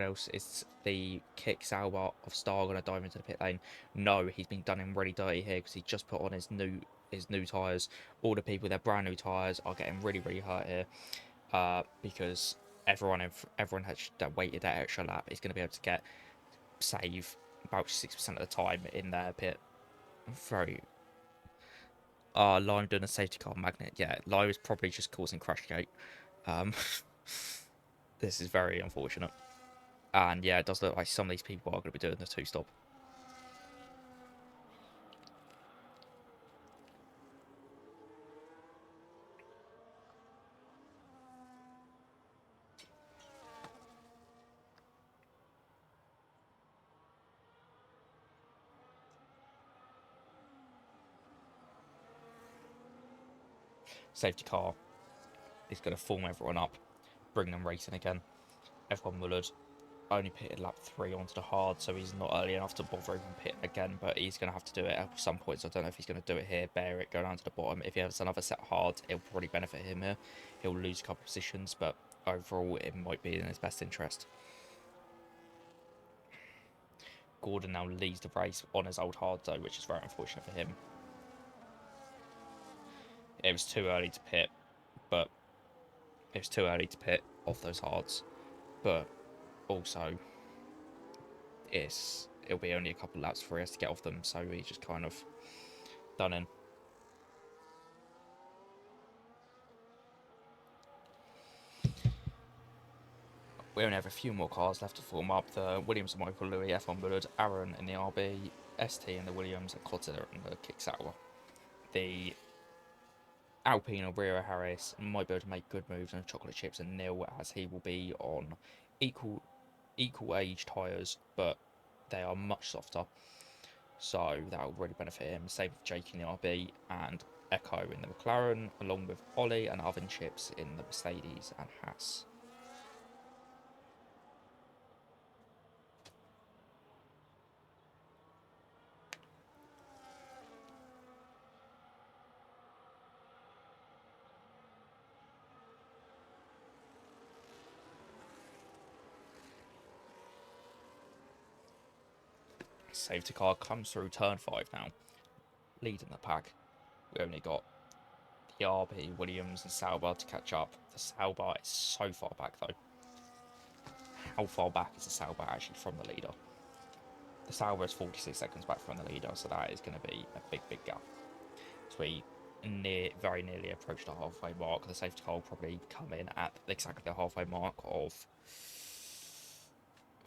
else? Is the Kick Sauber of Star going to dive into the pit lane? No, he's been done in really dirty here because he just put on his new tyres. All the people with their brand new tyres are getting really, really hurt here because everyone has that waited that extra lap is going to be able to save about 6% of the time in their pit. Very Lime doing a safety car magnet. Yeah, Lime is probably just causing Crashgate. This is very unfortunate. And yeah, it does look like some of these people are going to be doing the 2-stop. Safety car is going to form everyone up, bring them racing again. F1 Mullard only pitted lap 3 onto the hard, so he's not early enough to bother even pitting again, but he's going to have to do it at some point, so I don't know if he's going to do it here, bear it, go down to the bottom. If he has another set hard, it'll probably benefit him here. He'll lose a couple of positions, but overall it might be in his best interest. Gordon now leads the race on his old hard though, which is very unfortunate for him. It was too early to pit, but it was too early to pit off those hards, but also it'll be only a couple laps for us to get off them, so he's just kind of done in. We only have a few more cars left to form up. The Williams and Michael Louis, F1 Bullard, Aaron in the RB, ST in the Williams, and Cotter in the Kick Sauber. The Alpine or Rio Harris might be able to make good moves on Chocolate Chips and Neil, as he will be on equal age tyres, but they are much softer, so that will really benefit him. Same with Jake in the RB and Echo in the McLaren, along with Ollie and Oven Chips in the Mercedes and Haas. Safety car comes through turn 5 now, leading the pack. We only got the RB, Williams and Sauber to catch up. The Sauber is so far back though. How far back is the Sauber actually from the leader? The Sauber is 46 seconds back from the leader, so that is going to be a big, big gap. So we very nearly approached the halfway mark. The safety car will probably come in at exactly the halfway mark of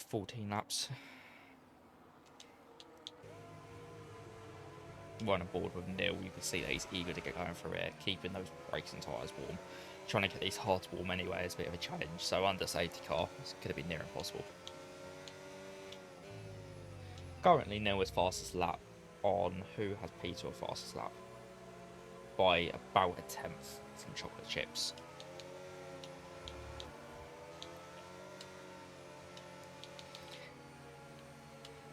14 laps. One on board with Neil, you can see that he's eager to get going through it, keeping those brakes and tyres warm. Trying to get these hards warm anyway is a bit of a challenge, so under safety car, it's going to be near impossible. Currently, Neil is fastest lap on who has Peter fastest lap by about a 10th from Chocolate Chips.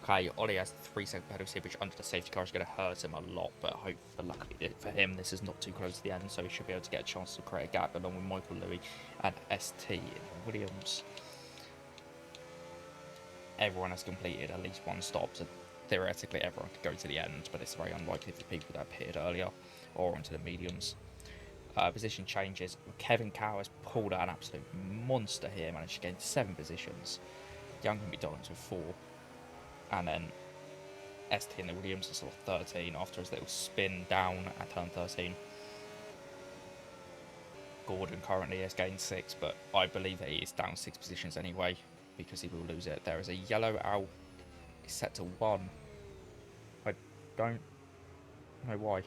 Okay, Ollie has 3-second penalty, which under the safety car is going to hurt him a lot, but luckily for him, this is not too close to the end, so he should be able to get a chance to create a gap along with Michael Louis and ST in Williams. Everyone has completed at least one stop, so theoretically everyone could go to the end, but it's very unlikely for people that appeared earlier or onto the mediums. Position changes. Kevin Cow has pulled out an absolute monster here, managed to gain 7 positions. Young McDonald's with 4, and then ST and the Williams are sort of 13 after his little spin down at turn 13. Gordon currently has gained 6, but I believe that he is down 6 positions anyway because he will lose it. There is a yellow out. It's set to 1. I don't know why.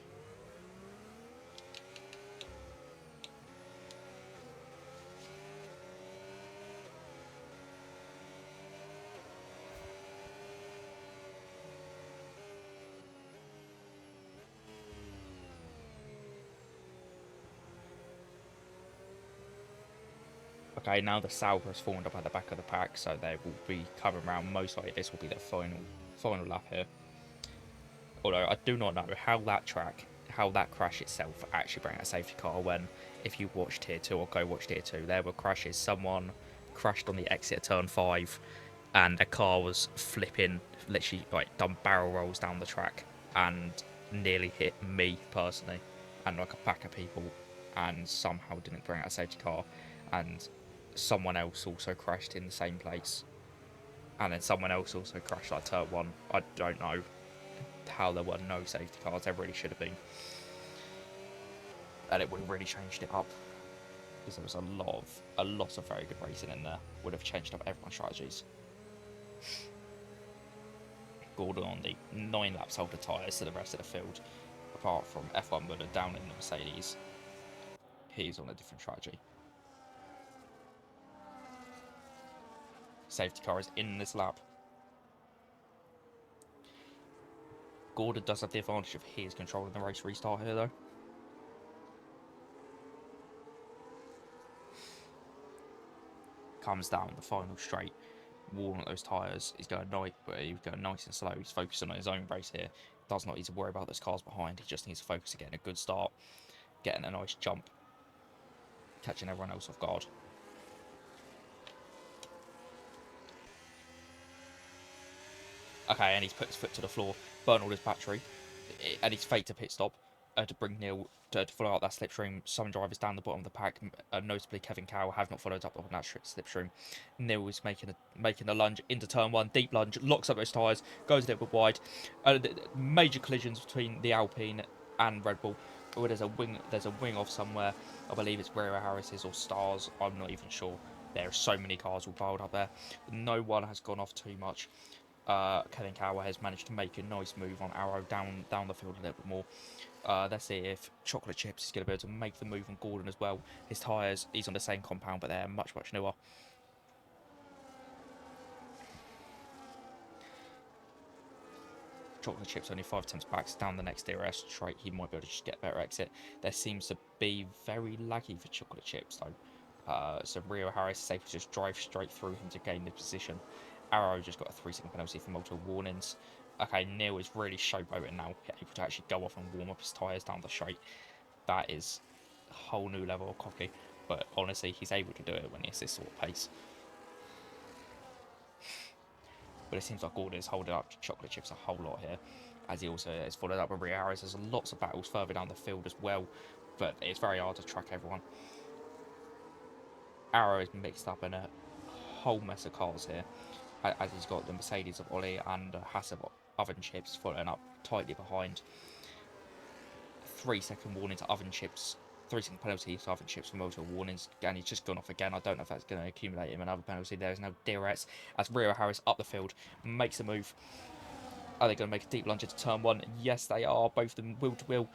Okay, now the Sauber has formed up at the back of the pack, so they will be coming around. Most likely this will be their final lap here. Although I do not know how that crash itself actually brought a safety car when, if you watched Tier 2 or go watch Tier 2, there were crashes. Someone crashed on the exit of turn 5 and a car was flipping, literally like done barrel rolls down the track and nearly hit me personally and like a pack of people and somehow didn't bring out a safety car, and someone else also crashed in the same place, and then someone else also crashed like turn 1. I don't know how there were no safety cars. There really should have been, and it would have really changed it up because there was a lot of very good racing in there. Would have changed up everyone's strategies. Gordon on the 9 laps older tyres to the rest of the field, apart from F1 Muller down in the Mercedes. He's on a different strategy. Safety car is in this lap. Gordon does have the advantage of his controlling the race restart here though. Comes down the final straight, warning those tyres. He's going nice and slow. He's focusing on his own race here. Does not need to worry about those cars behind. He just needs to focus on getting a good start, getting a nice jump, catching everyone else off guard. Okay, and he's put his foot to the floor, burnt all his battery, and he's faked a pit stop to bring Neil to follow up that slipstream. Some drivers down the bottom of the pack, notably Kevin Cow, have not followed up on that slipstream. Neil is making the lunge into turn 1, deep lunge, locks up those tyres, goes a little bit wide. Major collisions between the Alpine and Red Bull. Oh, there's a wing off somewhere. I believe it's Rera Harris's or Stars. I'm not even sure. There are so many cars all piled up there. No one has gone off too much. Kevin Cower has managed to make a nice move on Arrow down the field a little bit more. Let's see if Chocolate Chips is going to be able to make the move on Gordon as well. His tyres, he's on the same compound, but they're much newer. Chocolate Chips only 5 attempts back, down the next DRS straight. He might be able to just get a better exit. There seems to be very laggy for Chocolate Chips though. So Rio Harris is able to just drive straight through him to gain the position. Arrow just got a 3-second penalty for multiple warnings. Okay, Neil is really showboating now, able to actually go off and warm up his tyres down the straight. That is a whole new level of cocky, but honestly, he's able to do it when he has this sort of pace. But it seems like Gordon is holding up Chocolate Chips a whole lot here, as he also has followed up with Rio Harris. There's lots of battles further down the field as well, but it's very hard to track everyone. Arrow is mixed up in a whole mess of cars here, as he's got the Mercedes of Ollie and Haas of Oven Chips following up tightly behind. 3-second warning to Oven Chips, 3-second penalty to Oven Chips for multiple warnings, and he's just gone off again. I don't know if that's going to accumulate him another penalty. There is no DRS as Rio Harris up the field makes a move. Are they going to make a deep lunge into turn 1? Yes, they are. Both of them wheel to wheel.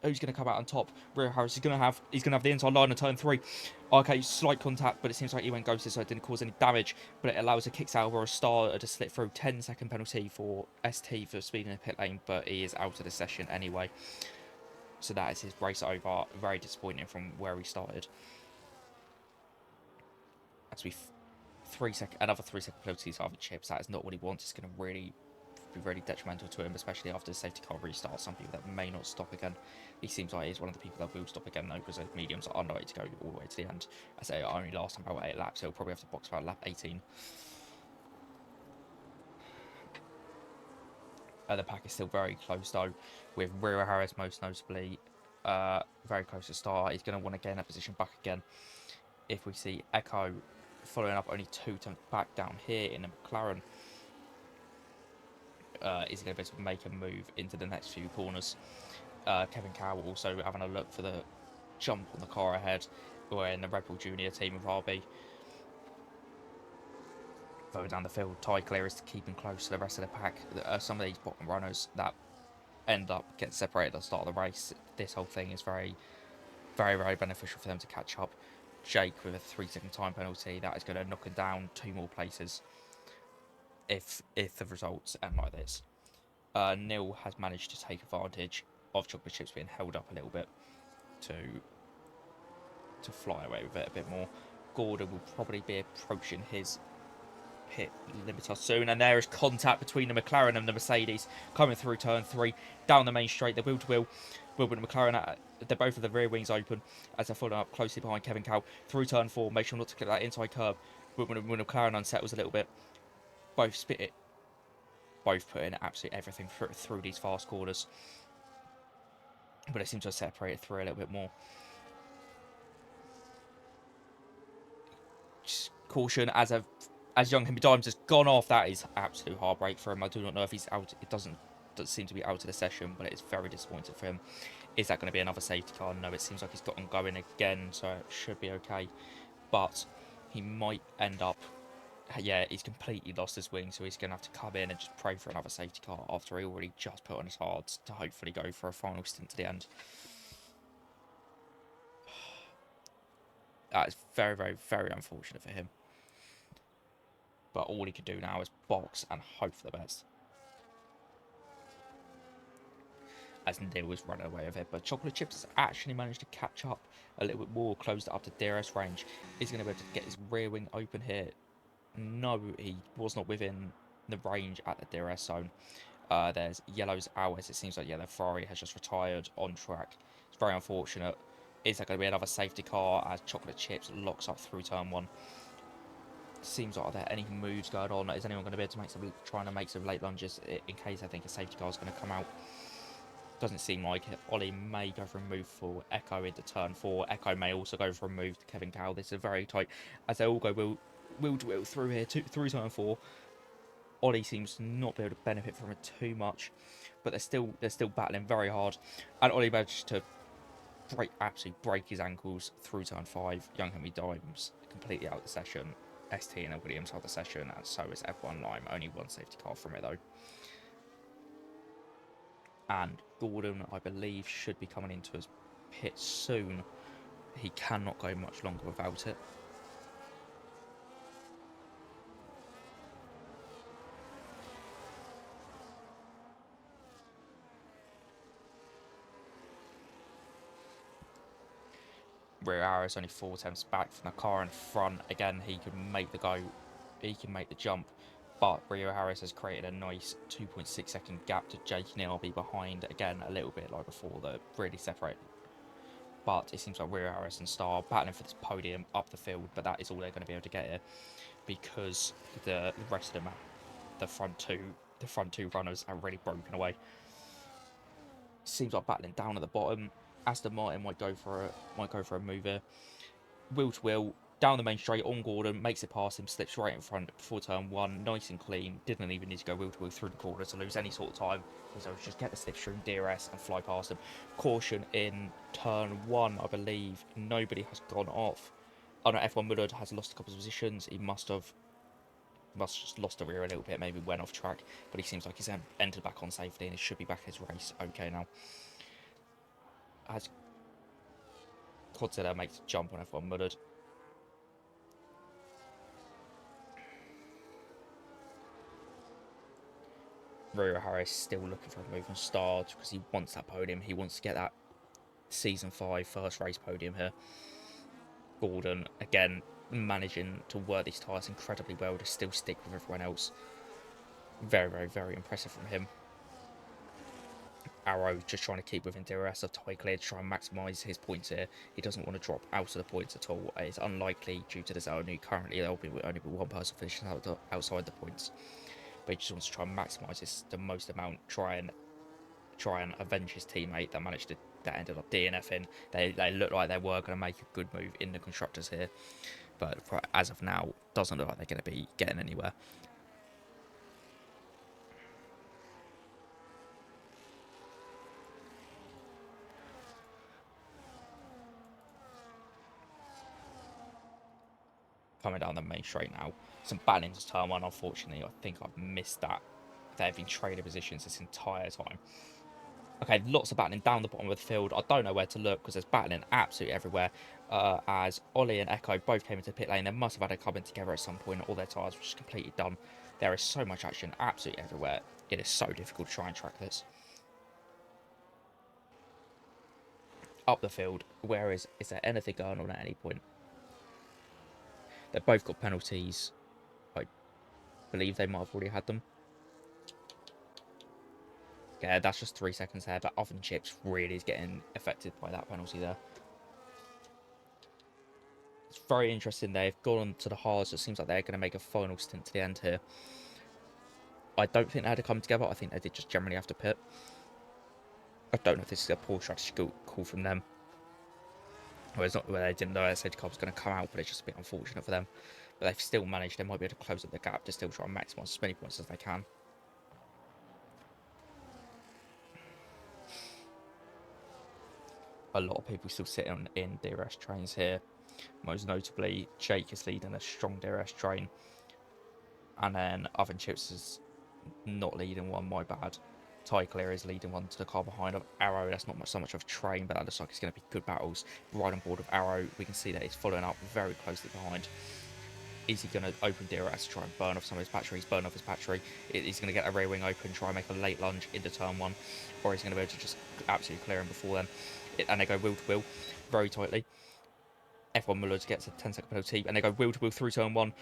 Who's going to come out on top? Rio Harris is going to have the inside line on turn 3. Okay, slight contact, but it seems like he went ghosted, so it didn't cause any damage. But it allows a kick out or a star to slip through. 10-second penalty for ST for speeding in the pit lane, but he is out of the session anyway. So that is his race over. Very disappointing from where he started. As we another 3-second penalty to other chips. That is not what he wants. It's going to really be really detrimental to him, especially after the safety car restart. Some people that may not stop again. He seems like he's one of the people that will stop again though, because the mediums are underway to go all the way to the end. I say only last him about 8 laps, so he'll probably have to box about lap 18. The pack is still very close though, with Rio Harris most notably very close to start. He's going to want to gain that position back again. If we see Echo following up only 2 turns back down here in the McLaren, is going to be able to make a move into the next few corners. Kevin Cow also having a look for the jump on the car ahead. We're in the Red Bull Junior team of RB. Further down the field, Ty Clear is keeping close to the rest of the pack. Some of these bottom runners that end up getting separated at the start of the race, this whole thing is very, very, very beneficial for them to catch up. Jake with a 3-second time penalty, that is going to knock him down 2 more places if the results end like this. Neil has managed to take advantage of Chocolate Chips being held up a little bit to fly away with it a bit more. Gordon will probably be approaching his pit limiter soon, and there is contact between the McLaren and the Mercedes coming through turn 3 down the main straight. The wheel to wheel. Wilbur and McLaren, they're both of the rear wings open as they're following up closely behind Kevin Cow through turn 4. Make sure not to get that inside curb. Wilbur and McLaren unsettles a little bit. Both spit it. Both put in absolutely everything through these fast corners, but they seem to have separated through a little bit more. Just caution as Young Henry Dimes has gone off. That is absolute heartbreak for him. I do not know if he's out. It doesn't seem to be out of the session, but it is very disappointing for him. Is that going to be another safety car? No, it seems like he's gotten going again, so it should be okay. But he might end up... Yeah, he's completely lost his wing, so he's going to have to come in and just pray for another safety car after he already just put on his hard to hopefully go for a final stint to the end. That is very, very, very unfortunate for him. But all he can do now is box and hope for the best. As Neil was running away with it, but Chocolate Chips has actually managed to catch up a little bit more, closed it up to DRS range. He's going to be able to get his rear wing open here. No, he was not within the range at the DRS zone. There's yellows out as it seems like, yeah, the Ferrari has just retired on track. It's very unfortunate. Is there going to be another safety car as Chocolate Chips locks up through turn 1? Seems like, are there any moves going on? Is anyone going to be able to trying to make some late lunges in case I think a safety car is going to come out? Doesn't seem like it. Ollie may go for a move for Echo into turn 4. Echo may also go for a move to Kevin Cow. This is very tight as they all go wheel to wheel through here through turn 4. Ollie seems to not be able to benefit from it too much, but they're still battling very hard. And Ollie managed to absolutely break his ankles through turn 5. Young Henry Dimes completely out of the session. ST and Williams out of the session, and so is F1 Lime. Only one safety car from it though. And Gordon, I believe, should be coming into his pit soon. He cannot go much longer without it. Rear arrow is only 4 attempts back from the car in front. Again, he can make the go. He can make the jump. But Rio Harris has created a nice 2.6 second gap to Jake and RB behind. Again, a little bit like before, they're really separated. But it seems like Rio Harris and Star battling for this podium up the field. But that is all they're going to be able to get here, because the rest of them, the front two runners, are really broken away. Seems like battling down at the bottom. Aston Martin might go for a move here. Wheel to wheel, down the main straight on Gordon, makes it past him, slips right in front before turn 1, nice and clean. Didn't even need to go wheel to wheel through the corner to lose any sort of time. So just get the slipstream DRS and fly past him. Caution in turn 1, I believe. Nobody has gone off. Oh no, F1 Muddard has lost a couple of positions. He must just lost the rear a little bit, maybe went off track, but he seems like he's entered back on safety and he should be back his race okay now. As Godzilla makes a jump on F1 Muddard. Rio Harris still looking for a move on Star because he wants that podium. He wants to get that Season 5 first race podium here. Gordon, again, managing to work these tyres incredibly well to still stick with everyone else. Very, very, very impressive from him. Arrow just trying to keep within DRS of Ty Clear to try and maximise his points here. He doesn't want to drop out of the points at all. It's unlikely due to the zone. Currently, there'll only be one person finishing outside the points. but he just wants to try and maximise this the most amount, try and avenge his teammate that ended up DNFing. They looked like they were going to make a good move in the constructors here, but as of now, doesn't look like they're going to be getting anywhere. Coming down the main straight now, some battling into turn one. Unfortunately, I think I've missed that. They've been trading positions this entire time. Okay, lots of battling down the bottom of the field. I don't know where to look because there's battling absolutely everywhere. As Ollie and Echo both came into pit lane, they must have had a come in together at some point. All their tyres were just completely done. There is so much action absolutely everywhere. It is so difficult to try and track this. Up the field, is there anything going on at any point? They've both got penalties. I believe they might have already had them. Yeah, that's just 3 seconds there, but Oven Chips really is getting affected by that penalty there. It's very interesting. They've gone on to the hards. It seems like they're going to make a final stint to the end here. I don't think they had to come together. I think they did just generally have to pit. I don't know if this is a poor strategy call from them. Well, it's not where they didn't know their safety car was going to come out, but it's just a bit unfortunate for them. But they've still managed. They might be able to close up the gap to still try and maximise as many points as they can. A lot of people still sitting in DRS trains here. Most notably, Jake is leading a strong DRS train. And then Oven Chips is not leading one, my bad. Ty Clear is leading one to the car behind of Arrow. That's not so much of a train, but that looks like it's going to be good battles. Right on board of Arrow, we can see that he's following up very closely behind. Is he going to open DRS to try and burn off some of his battery? He's burned off his battery. He's going to get a rear wing open, try and make a late lunge into turn one. Or he's going to be able to just absolutely clear him before then. And they go wheel to wheel very tightly. F1 Mullers gets a 10-second penalty, and they go wheel to wheel through turn one.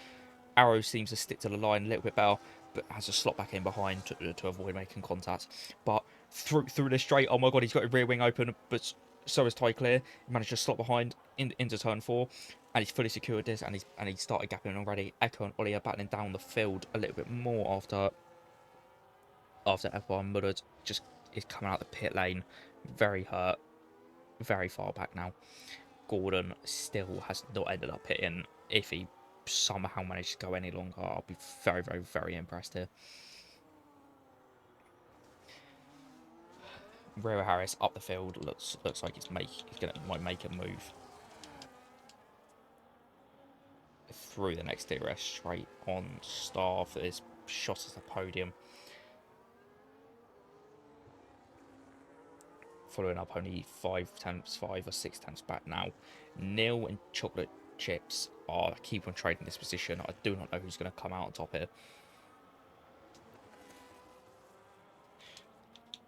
Arrow seems to stick to the line a little bit better, but has to slot back in behind to avoid making contact. But through the straight, oh my god, he's got a rear wing open, but so is Ty Clear. He managed to slot behind into turn four, and he's fully secured this, and he started gapping already. Echo and Ollie are battling down the field a little bit more after F1 Mullard just is coming out the pit lane, very hurt, very far back now. Gordon still has not ended up hitting. If he somehow managed to go any longer, I'll be very, very, very impressed here. Rio Harris up the field looks like might make a move through the next DRS straight on Star for this shot at the podium. Following up only 5 or 6 tenths back now. Neil and Chocolate Chips are keep on trading this position. I do not know who's going to come out on top here.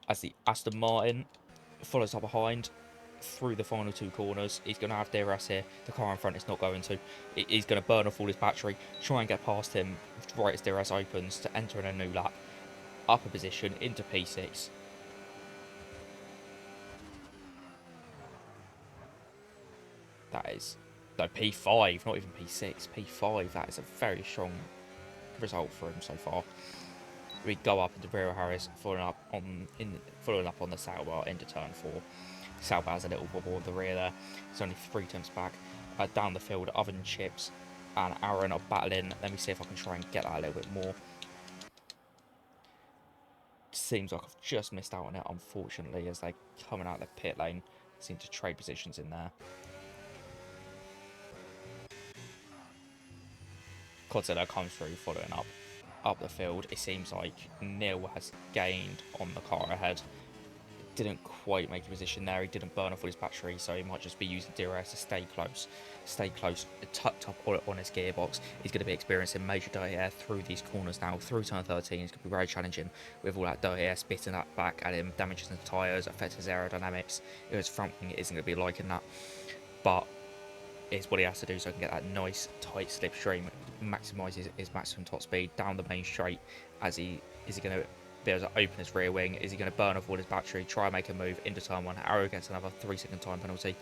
As the Aston Martin follows up behind through the final 2 corners. He's going to have DRS here. The car in front is not going to. He's going to burn off all his battery, try and get past him right as DRS opens to enter in a new lap. Upper position into P6. That is, no, P5, not even P6, P5. That is a very strong result for him so far. We go up into Rio Harris, following up on the Sauber into turn 4. Sauber has a little wobble at the rear there. It's only 3 tenths back. Down the field, Oven Chips and Aaron are battling. Let me see if I can try and get that a little bit more. Seems like I've just missed out on it, unfortunately, as they're coming out of the pit lane. Seem to trade positions in there. Godzilla comes through, following up the field. It seems like Neil has gained on the car ahead. Didn't quite make a position there. He didn't burn off all his battery, so he might just be using DRS to stay close, tucked up on his gearbox. He's going to be experiencing major dirty air through these corners now, through turn 13. It's going to be very challenging with all that dirty air spitting that back at him, damages the tyres, affects his aerodynamics. His front wing isn't going to be liking that, but it's what he has to do so he can get that nice tight slipstream, maximise his maximum top speed down the main straight. Is he going to be able to open his rear wing? Is he going to burn off all his battery, try and make a move into turn 1? Arrow gets another 3-second time penalty,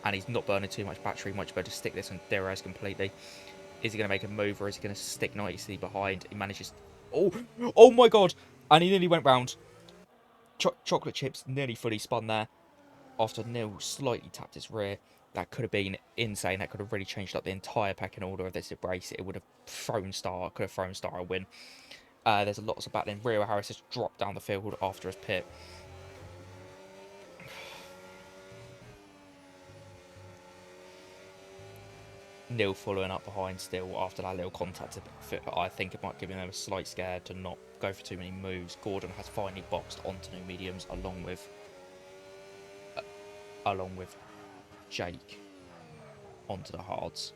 and he's not burning too much battery. Much better to stick this on DRS completely. Is he going to make a move or is he going to stick nicely behind? He manages... Oh my god! And he nearly went round. Chocolate Chips nearly fully spun there. After Neil slightly tapped his rear. That could have been insane. That could have really changed up the entire pecking order of this race. It would have thrown Star. Could have thrown Star a win. There's lots of battling. Rio Harris has dropped down the field after his pit. Neil following up behind still after that little contact. I think it might give him a slight scare to not go for too many moves. Gordon has finally boxed onto new mediums along with Jake onto the hards.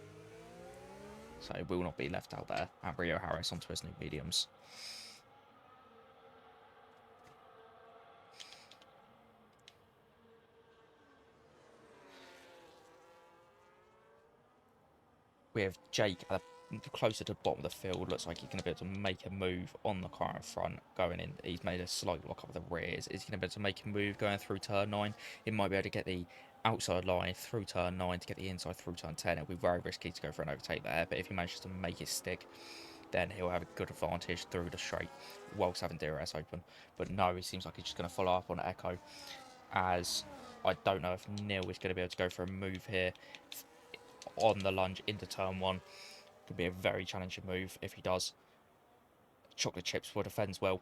So it will not be left out there. And Rio Harris onto his new mediums. We have Jake closer to the bottom of the field. Looks like he's going to be able to make a move on the car in front. Going in, he's made a slight lock up with the rears. Is he going to be able to make a move going through turn 9? He might be able to get the outside line through turn 9 to get the inside through turn 10. It'll be very risky to go for an overtake there. But if he manages to make it stick, then he'll have a good advantage through the straight whilst having DRS open. But no, he seems like he's just going to follow up on Echo. As I don't know if Neil is going to be able to go for a move here on the lunge into turn 1. Could be a very challenging move if he does. Chocolate Chips will defend well.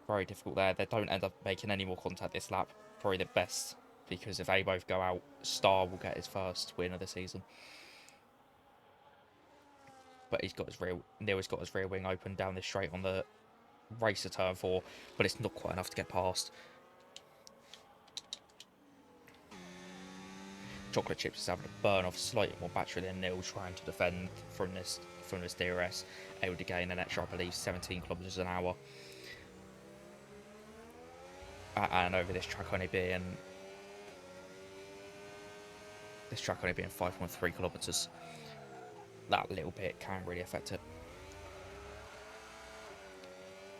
Very difficult there. They don't end up making any more contact this lap. Probably the best, because if they both go out, Star will get his first win of the season. But Neil has got his rear wing open down this straight on the race to turn 4, but it's not quite enough to get past. Chocolate Chips is having to burn off slightly more battery than Neil, trying to defend from this DRS, able to gain an extra, I believe, 17 kilometers an hour. And over this track only being 5.3 kilometers, that little bit can really affect it.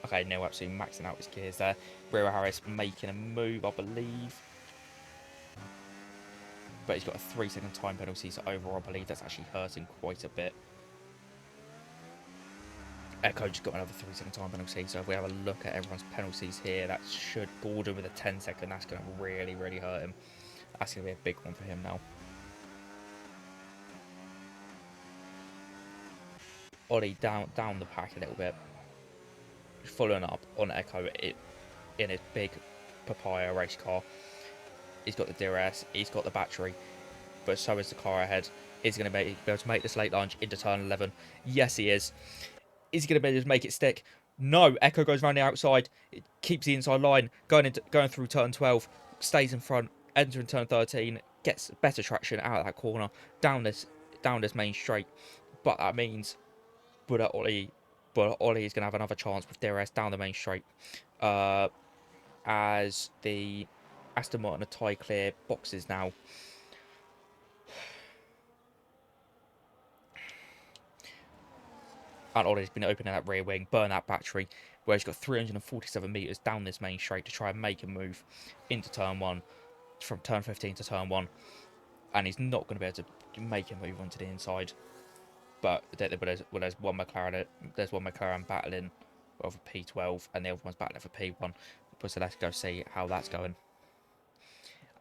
Okay, Neil absolutely maxing out his gears there. Rio Harris making a move, I believe. But he's got a 3-second time penalty, so overall I believe that's actually hurting quite a bit. Echo just got another 3-second time penalty, so if we have a look at everyone's penalties here, that should Gordon with a 10-second, that's going to really, really hurt him. That's going to be a big one for him now. Ollie down the pack a little bit. Following up on Echo in his big Papaya race car. He's got the DRS, he's got the battery, but so is the car ahead. Is he going to be able to make this late lunge into turn 11? Yes, he is. Is he going to be able to make it stick? No. Echo goes around the outside, it keeps the inside line, going through turn 12, stays in front, entering turn 13, gets better traction out of that corner, down this main straight. But that means, Ollie is going to have another chance with DRS down the main straight. As the Aston Martin are tie clear boxes now. And Ollie's been opening that rear wing, burn that battery, where he's got 347 metres down this main straight to try and make a move into turn 1, from turn 15 to turn 1. And he's not going to be able to make a move onto the inside. But there's one McLaren battling over P12, and the other one's battling for P1. So let's go see how that's going.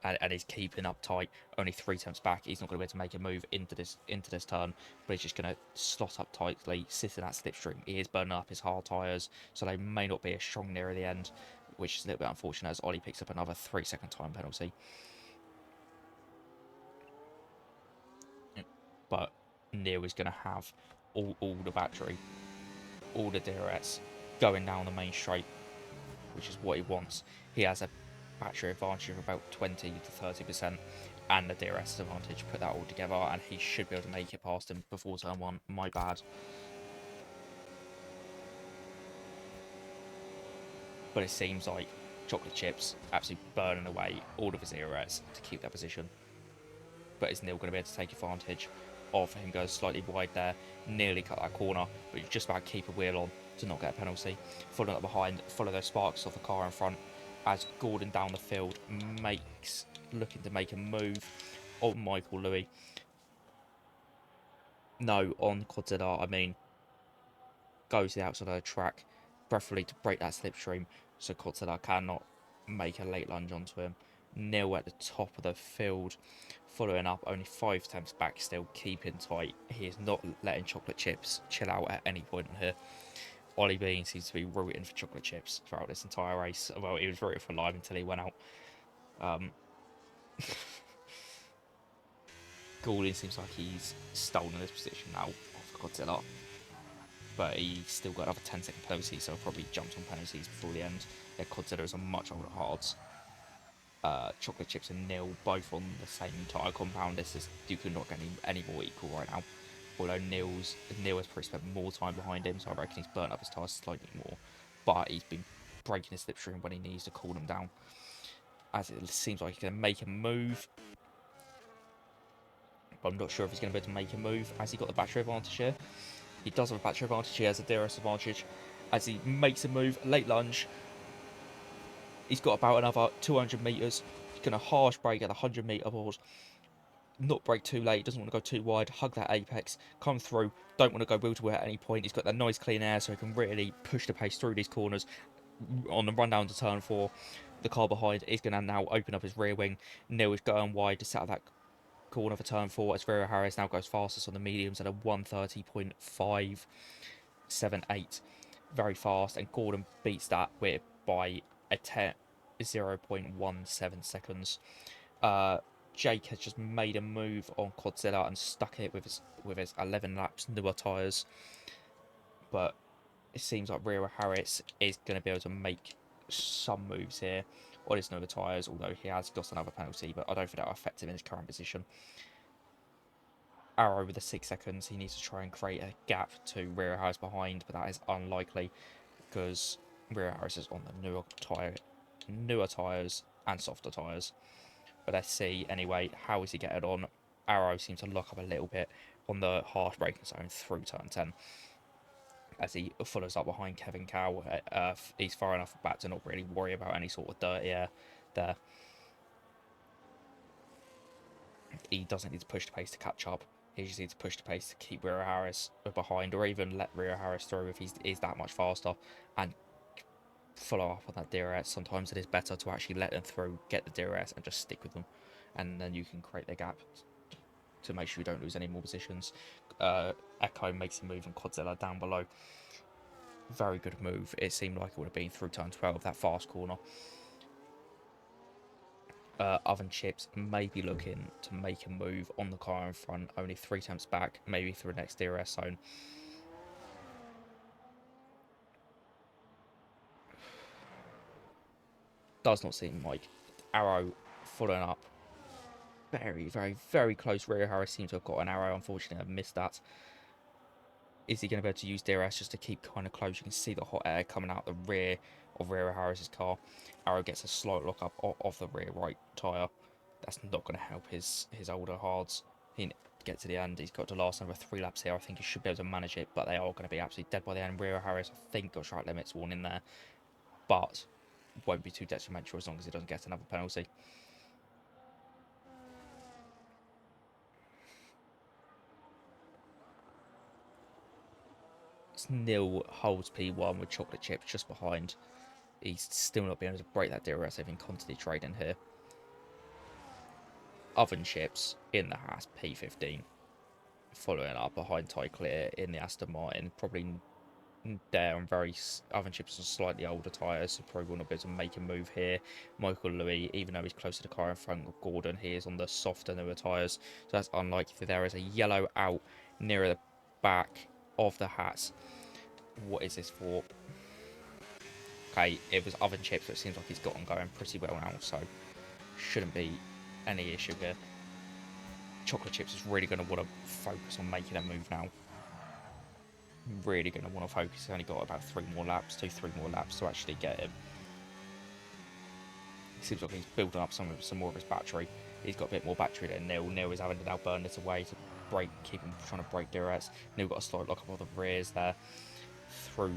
And he's keeping up tight, only 3 attempts back. He's not going to be able to make a move into this turn, but he's just going to slot up tightly, sit in that slipstream. He is burning up his hard tyres, so they may not be as strong near the end, which is a little bit unfortunate as Ollie picks up another 3-second time penalty. But Neil is going to have all the battery, all the DRS going down the main straight, which is what he wants. He has a battery advantage of about 20 to 30%, and the DRS advantage. Put that all together, and he should be able to make it past him before turn 1. My bad. But it seems like Chocolate Chips absolutely burning away all of his DRS to keep that position. But is Neil going to be able to take advantage of him going slightly wide there? Nearly cut that corner, but you just about keep a wheel on to not get a penalty. Following up behind, follow those sparks off the car in front, as Gordon down the field looking to make a move on Michael Louis. No, on Quadzilla, I mean, goes to the outside of the track, preferably to break that slipstream, so Quadzilla cannot make a late lunge onto him. Nil at the top of the field, following up, only 5 attempts back, still keeping tight. He is not letting Chocolate Chips chill out at any point in here. Ollie Bean seems to be rooting for Chocolate Chips throughout this entire race. Well, he was rooting for Lime until he went out. Gordon seems like he's stolen this position now off Godzilla, but he's still got another 10-second penalty, so he'll probably jump on penalties before the end. Yeah, Godzilla is on much older hards. Chocolate Chips and Nil both on the same tyre compound. This is, you could not get any more equal right now. Although Nil has probably spent more time behind him, so I reckon he's burnt up his tyres slightly more. But he's been breaking his slipstream when he needs to cool them down. As it seems like he's going to make a move. But I'm not sure if he's going to be able to make a move. Has he got the battery advantage here? He does have a battery advantage. He has a DRS advantage. As he makes a move, late lunge. He's got about another 200 metres. He's going to harsh brake at the 100 metre balls. Not brake too late. Doesn't want to go too wide. Hug that apex. Come through. Don't want to go wheel to wheel at any point. He's got that nice clean air so he can really push the pace through these corners. On the run down to turn 4, the car behind is going to now open up his rear wing. Neil is going wide to set up that corner for turn 4 as Vera Harris now goes fastest on the mediums at a 130.578. Very fast, and Gordon beats that by a 0.17 seconds. Jake has just made a move on Quadzilla and stuck it with his 11 laps newer tyres, but it seems like Vera Harris is going to be able to make some moves here on his newer tyres, although he has got another penalty, but I don't think that will affect him in his current position. Arrow with the 6 seconds, he needs to try and create a gap to Rear Harris behind, but that is unlikely because Rear Harris is on the newer tyres and softer tyres. But let's see anyway, how is he getting on? Arrow seems to lock up a little bit on the harsh braking zone through turn 10 as he follows up behind Kevin Cow. He's far enough back to not really worry about any sort of dirty air there. He doesn't need to push the pace to catch up. He just needs to push the pace to keep Rio Harris behind, or even let Rio Harris through if he is that much faster, and follow up on that DRS. Sometimes it is better to actually let them through, get the DRS, and just stick with them, and then you can create the gap to make sure you don't lose any more positions. Echo makes a move on Quadzilla down below. Very good move. It seemed like it would have been through turn 12, that fast corner. Oven Chips may be looking to make a move on the car in front, only 3 attempts back, maybe through the next DRS zone. Does not seem like Arrow following up. Very, very, very close. Rio Harris seems to have got an Arrow. Unfortunately, I've missed that. Is he going to be able to use DRS just to keep kind of close? You can see the hot air coming out the rear of Rio Harris's car. Arrow gets a slight lock up off the rear right tyre. That's not going to help his older hards. He get to the end. He's got to last another 3 laps here. I think he should be able to manage it, but they are going to be absolutely dead by the end. Rio Harris, I think, got track limits worn in there, but won't be too detrimental as long as he doesn't get another penalty. Nil holds P1 with Chocolate Chips just behind. He's still not being able to break that DRS. They've been constantly trading here. Oven Chips in the Haas P15. Following up behind Ty Clear in the Aston Martin. Probably there on very... Oven Chips on slightly older tyres, so probably will not be able to make a move here. Michael Louis, even though he's close to the car in front of Gordon, he is on the softer, newer tyres. So that's unlikely. There is a yellow out nearer the back of the Haas. What is this for? Okay, it was Oven Chips, but it seems like he's gotten going pretty well now, so shouldn't be any issue here. Chocolate Chips is really going to want to focus on making a move now. Really going to want to focus. He's only got about 3 more laps to actually get him. It seems like he's building up some more of his battery. He's got a bit more battery than Neil. Neil is having to now burn this away to keep him trying to break DRS. Neil got a slight lock up on the rears there through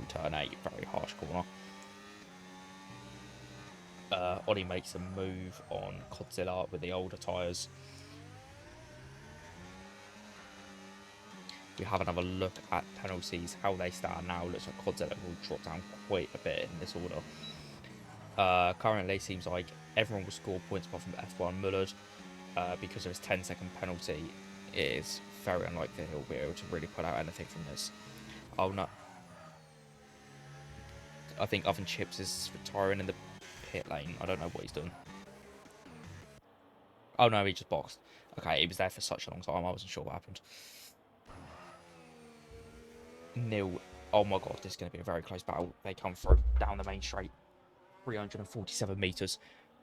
turn 8, very harsh corner. Ollie makes a move on Godzilla with the older tyres. we have another look at penalties, how they stand now, looks like Quadzilla will drop down quite a bit in this order. Currently, seems like everyone will score points apart from F1 Mullard. Because of his 10-second penalty, it is very unlikely he'll be able to really put out anything from this. Oh no. I think Oven Chips is retiring in the pit lane. I don't know what he's done. Oh no, he just boxed. Okay, he was there for such a long time, I wasn't sure what happened. Nil. Oh my god, this is going to be a very close battle. They come through down the main straight. 347 metres.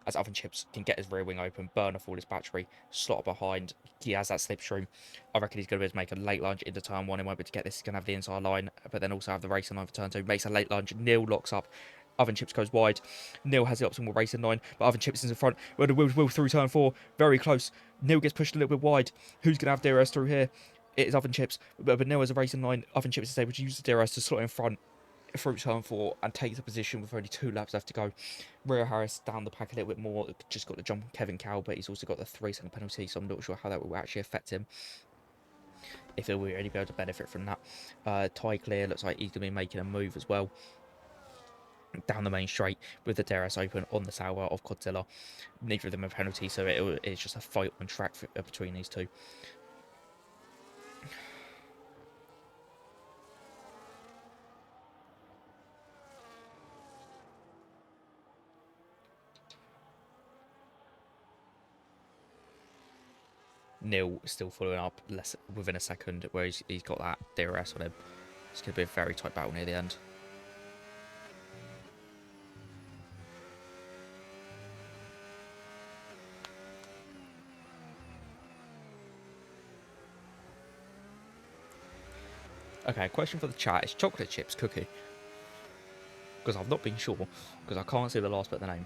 As Oven Chips can get his rear wing open, burn off all his battery, slot behind. He has that slipstream. I reckon he's going to be able to make a late lunge into turn 1. He won't be able to get this. He's going to have the inside line, but then also have the racing line for turn 2. Makes a late lunge. Neil locks up. Oven Chips goes wide. Neil has the optimal racing line, but Oven Chips is in front. Will through turn 4. Very close. Neil gets pushed a little bit wide. Who's going to have DRS through here? It is Oven Chips, but Neil has a racing line. Oven Chips is able to use the DRS to slot in front through turn 4 and takes the position with only 2 laps left to go. Rio Harris down the pack a little bit more, just got the jump on Kevin Cow, but he's also got the 3-second penalty, so I'm not sure how that will actually affect him, if he'll really be able to benefit from that. Ty Clear looks like he's going to be making a move as well down the main straight with the DRS open on the Sauer of Godzilla. Neither of them a penalty, so it's just a fight on track between these two. Neil still following up within a second, where he's got that DRS on him. It's going to be a very tight battle near the end. Okay, question for the chat. Is chocolate chips cookie? Because I've not been sure, because I can't see the last bit of the name.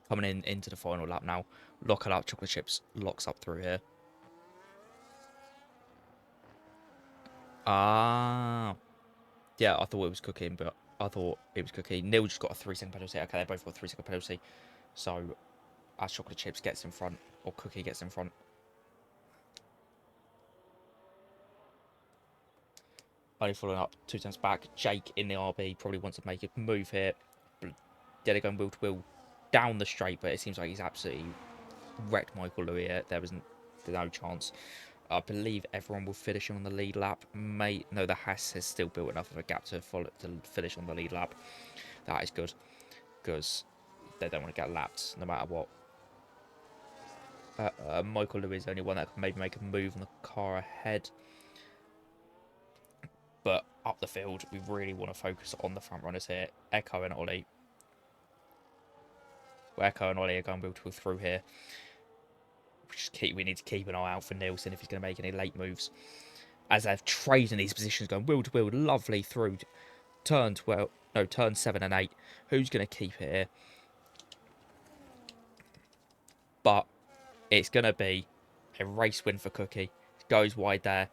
Coming into the final lap now. Lock it up, chocolate chips locks up through here. Ah. Yeah, I thought it was cooking, but I thought it was cookie. Neil just got a 3-second penalty. Okay, they both got a 3-second penalty. So, as chocolate chips gets in front, or cookie gets in front. Only following up 2 times back. Jake in the RB probably wants to make a move here. They're going wheel to wheel down the straight, but it seems like he's absolutely wrecked Michael Louis here. There's no chance. I believe everyone will finish on the lead lap. No, the Haas has still built enough of a gap to finish on the lead lap. That is good, because they don't want to get lapped no matter what. Michael Louis is the only one that can maybe make a move on the car ahead. But up the field, we really want to focus on the front runners here. Echo and Ollie. Echo and Ollie are going to build through here. We need to keep an eye out for Nielsen if he's going to make any late moves. As they've traded in these positions, going wheel to wheel, lovely through turn 7 and 8. Who's going to keep it here? But it's going to be a race win for Cookie. Goes wide there.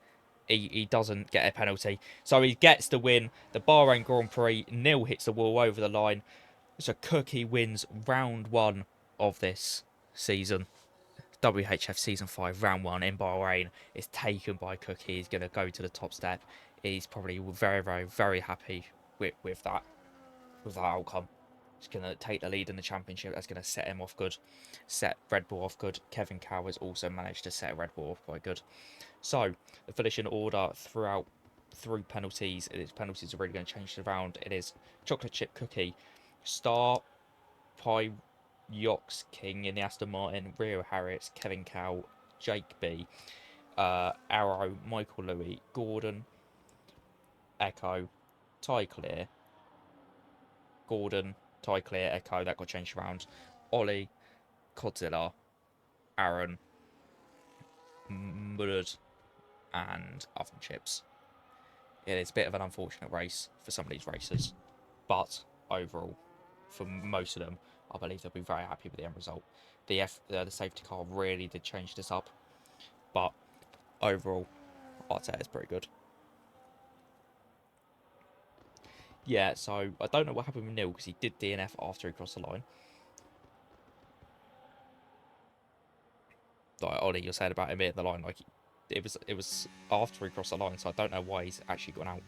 He doesn't get a penalty. So he gets the win. The Bahrain Grand Prix. Neil hits the wall over the line. So Cookie wins round 1 of this season. WHF Season 5, Round 1 in Bahrain is taken by Cookie. He's going to go to the top step. He's probably very, very, very happy with that outcome. He's going to take the lead in the championship. That's going to set him off good. Set Red Bull off good. Kevin Cow has also managed to set Red Bull off quite good. So, the finishing order through penalties. Penalties are really going to change the round. It is Chocolate Chip Cookie, Star, Pie, Yox King in the Aston Martin, Rio Harris, Kevin Cow, Jake B, Arrow, Michael Louis, Gordon, Echo, Ty Clear, Gordon, Ty Clear, Echo, that got changed around, Ollie, Godzilla, Aaron, Mullard, and Oven Chips. It is a bit of an unfortunate race for some of these racers, but overall, for most of them, I believe they'll be very happy with the end result. The safety car really did change this up, but overall, I'd say it's pretty good. Yeah, so I don't know what happened with Neil because he did DNF after he crossed the line. Like Ollie, you're saying about him hitting the line, like it was after he crossed the line, so I don't know why he's actually gone out.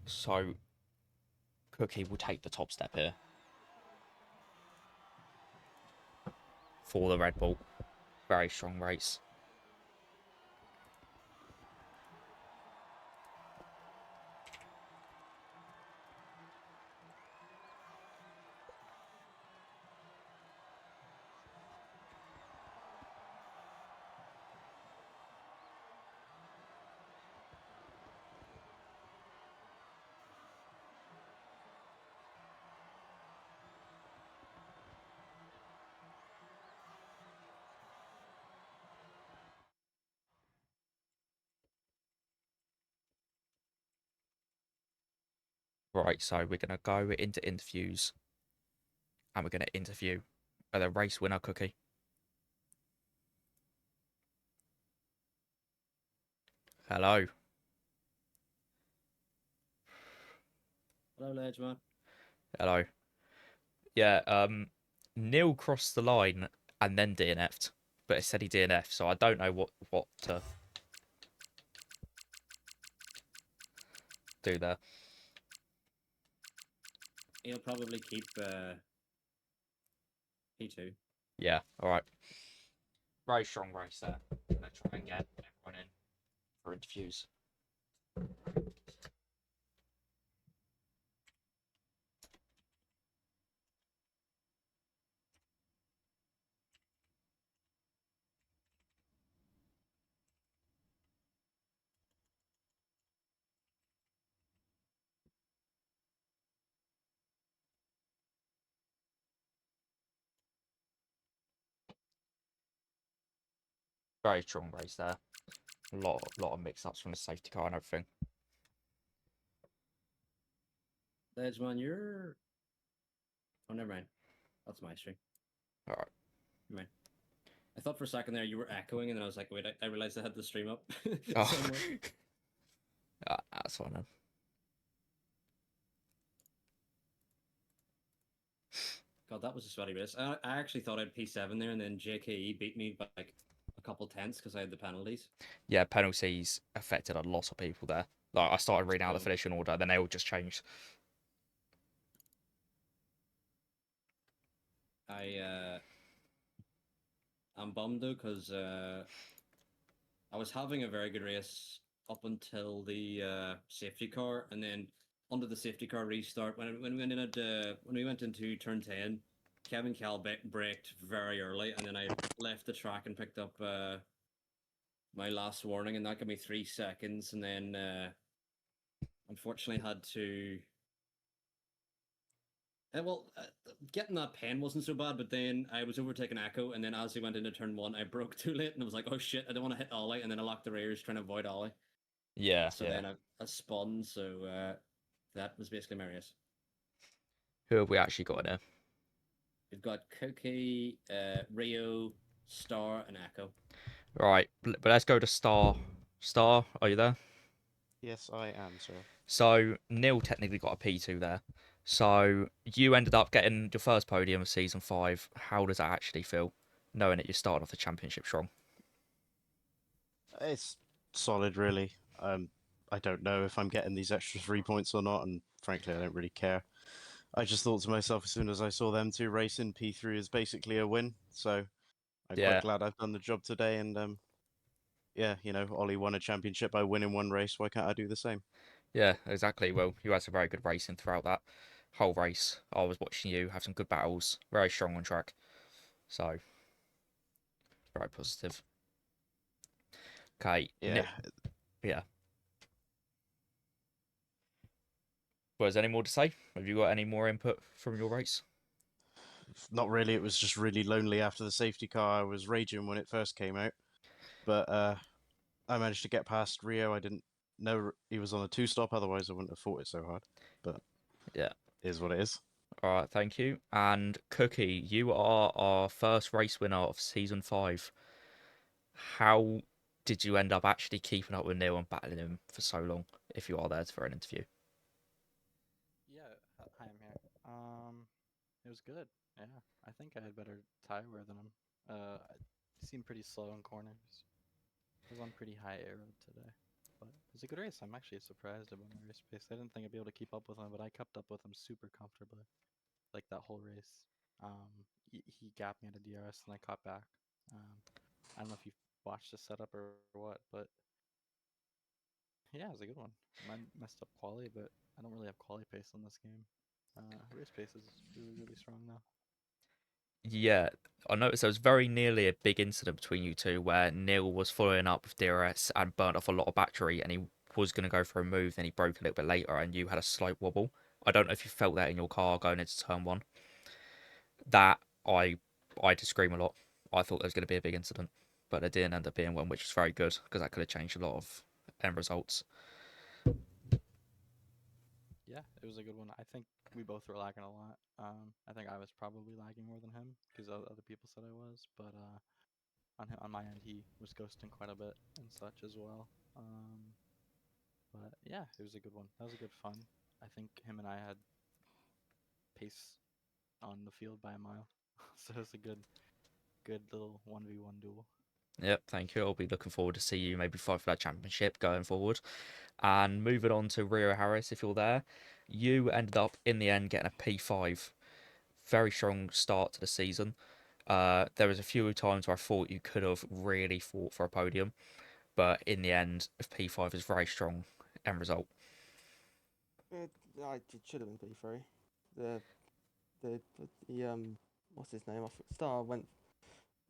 So Cookie will take the top step here for the Red Bull. Very strong race. Right, so we're gonna go into interviews and we're gonna interview the race winner, Cookie. Hello. Hello, Ledge, man. Hello. Yeah, Neil crossed the line and then DNF'd, but it said he DNF'd, so I don't know what to do there. He'll probably keep P2. Yeah, all right. Very strong race there. Gonna try and get everyone in for interviews. Very strong race there. A lot of mix-ups from the safety car and everything. Ledge, man, you're. Oh, never mind. That's my stream. All right. Never mind. I thought for a second there you were echoing, and then I was like, wait, I realized I had the stream up Oh, somewhere. that's fine then. God, that was a sweaty race. I actually thought I'd P7 there, and then JKE beat me by like a couple tenths because I had the penalties. Yeah, penalties affected a lot of people there. Like I started reading out the So finishing order, then they all just changed. I I'm bummed though because I was having a very good race up until the safety car, and then under the safety car restart when we went in at when we went into turn 10, Kevin braked very early, and then I left the track and picked up my last warning, and that gave me 3 seconds, and then unfortunately had to. Getting that pen wasn't so bad, but then I was overtaking Echo, and then as he went into turn one, I broke too late, and I was like, "Oh shit, I don't want to hit Ollie," and then I locked the rears trying to avoid Ollie. Yeah, So yeah. then I spun, so that was basically my race. Who have we actually got in here? We've got Cookie, Rio, Star, and Echo. Right, but let's go to Star. Star, are you there? Yes, I am, sir. So Neil technically got a P2 there. So you ended up getting your first podium of season five. How does that actually feel, knowing that you started off the championship strong? It's solid, really. I don't know if I'm getting these extra 3 points or not, and frankly, I don't really care. I just thought to myself as soon as I saw them two racing, P3 is basically a win. So I'm quite Yeah, glad I've done the job today. And yeah, Ollie won a championship by winning one race. Why can't I do the same? yeah, exactly. Well, you had some very good racing throughout that whole race. I was watching you have some good battles, very strong on track. So very positive. Okay, Yeah, yeah. Was there any more to say? Have you got any more input from your race? not really. It was just really lonely after the safety car. I was raging when it first came out, but I managed to get past Rio. I didn't know he was on a two stop, otherwise I wouldn't have fought it so hard. But Yeah. it is what it is. All right, thank you. And Cookie, you are our first race winner of season 5. How did you end up actually keeping up with Neil and battling him for so long? If you are there for an interview. Yeah, hi, I'm here. It was good. Yeah, I think I had better tire wear than him. I seemed pretty slow in corners. I was on pretty high aero today, but it was a good race. I'm actually surprised about my race pace. I didn't think I'd be able to keep up with him, but I kept up with him super comfortably, like that whole race. He gapped me at a DRS and I caught back. Um, I don't know if you watched the setup or what, but yeah, it was a good one. Mine messed up quali, but I don't really have quali pace on this game. Race pace is really strong now. Yeah, I noticed there was very nearly a big incident between you two where Neil was following up with DRS and burnt off a lot of battery and he was going to go for a move, then he broke a little bit later and you had a slight wobble. I don't know if you felt that in your car going into turn 1. That I had to scream a lot. I thought there was going to be a big incident, but there didn't end up being one, which was very good because that could have changed a lot of end results. Yeah, it was a good one. I think we both were lagging a lot. I think I was probably lagging more than him because other people said I was, but on my end he was ghosting quite a bit and such as well. But yeah, it was a good one. That was a good fun. I think him and I had pace on the field by a mile, so it was a good little 1v1 duel. Yep, thank you. I'll be looking forward to see you maybe fight for that championship going forward. And moving on to Rio Harris, if you're there, you ended up in the end getting a P5. Very strong start to the season. There was a few times where I thought you could have really fought for a podium, but in the end, P5 is very strong end result. It should have been P3. The what's his name? Star went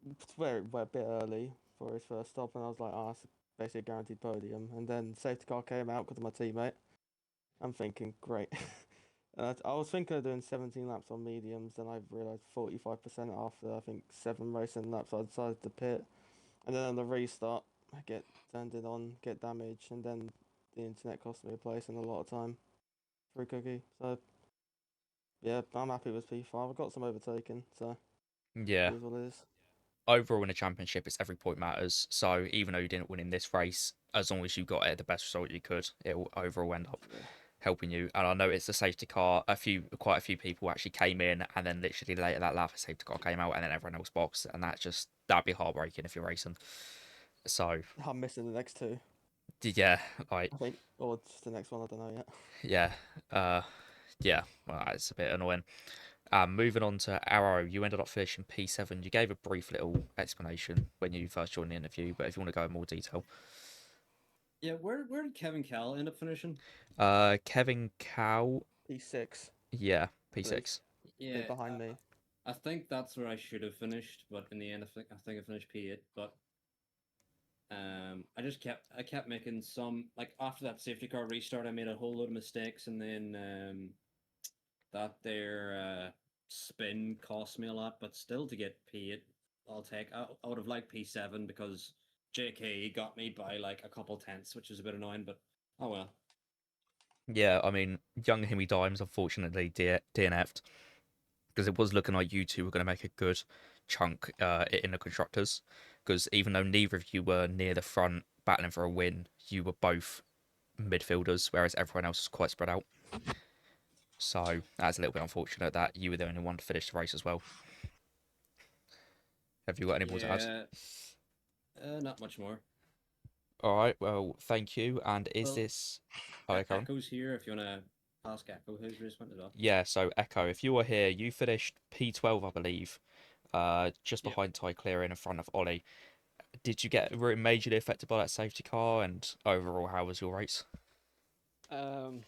a bit early for his first stop, and I was like, oh, that's basically a guaranteed podium. And then safety car came out because of my teammate. I'm thinking, great. And I was thinking of doing 17 laps on mediums, then I realised 45% after I think 7 racing laps, I decided to pit. And then on the restart, I get turned it on, get damaged, and then the internet cost me a place and a lot of time for a cookie. So yeah, I'm happy with P5. I've got some overtaken, so Yeah, it is what it is. overall in a championship, it's every point matters. So even though you didn't win in this race, as long as you got it the best result you could, it will overall end up Yeah. helping you. And I know it's the safety car. Quite a few people actually came in, and then literally later that lap, a safety car came out, and then everyone else boxed, and that'd be heartbreaking if you're racing. So I'm missing the next two, yeah, like I think, or just the next one. I don't know yet. yeah, yeah. Well, it's a bit annoying. Moving on to Arrow, you ended up finishing P7. You gave a brief little explanation when you first joined the interview, but if you want to go in more detail. Yeah, where did Kevin Cal end up finishing? Kevin Cow, P6, yeah, I believe, P6. Yeah, behind me. I think that's where I should have finished, but in the end, I think I finished P8. But I kept making some, like, after that safety car restart, I made a whole load of mistakes, and then that their spin cost me a lot. But still, to get P8, I'll take. I would have liked P7 because JK got me by like a couple tenths, which is a bit annoying. But oh well. Yeah, I mean, young Himmy Dimes unfortunately DNF'd because it was looking like you two were going to make a good chunk in the constructors. Because even though neither of you were near the front battling for a win, you were both midfielders, whereas everyone else was quite spread out. So that's a little bit unfortunate that you were the only one to finish the race as well. Have you got any more to add? Yeah, not much more. All right, well, thank you. And is Well, this. Oh, Karen? Echo's here if you want to ask Echo his race went as well. Yeah, so Echo, if you were here, you finished P12, I believe, just Yep. behind Ty Clearing in front of Ollie. Did you get majorly affected by that safety car? And overall, how was your race? Um,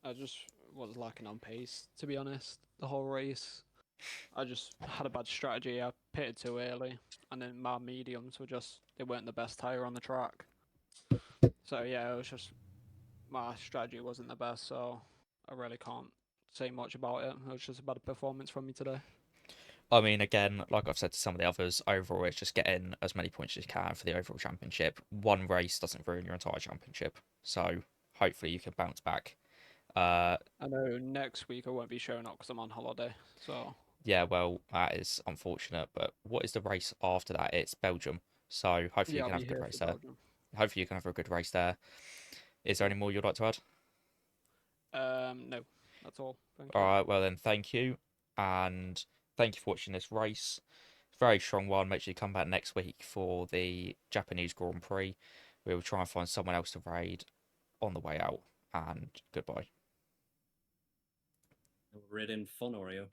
I just was lacking on pace, to be honest. The whole race, I just had a bad strategy. I pitted too early, and then my mediums they weren't the best tire on the track. So yeah, it was just my strategy wasn't the best. So I really can't say much about it. It was just a bad performance from me today. I mean, again, like I've said to some of the others, overall, it's just getting as many points as you can for the overall championship. One race doesn't ruin your entire championship. So hopefully you can bounce back I know next week I won't be showing up because I'm on holiday. So Yeah, well, that is unfortunate. But what is the race after that? It's Belgium. So hopefully you yeah, I'll can have be a good here race for there. Belgium. Hopefully you can have a good race there. Is there any more you'd like to add? No, that's all. Thank All you. right, well then, thank you, and thank you for watching this race. Very strong one. Make sure you come back next week for the Japanese Grand Prix. We will try and find someone else to raid on the way out. And goodbye. Rid in fun, Oreo.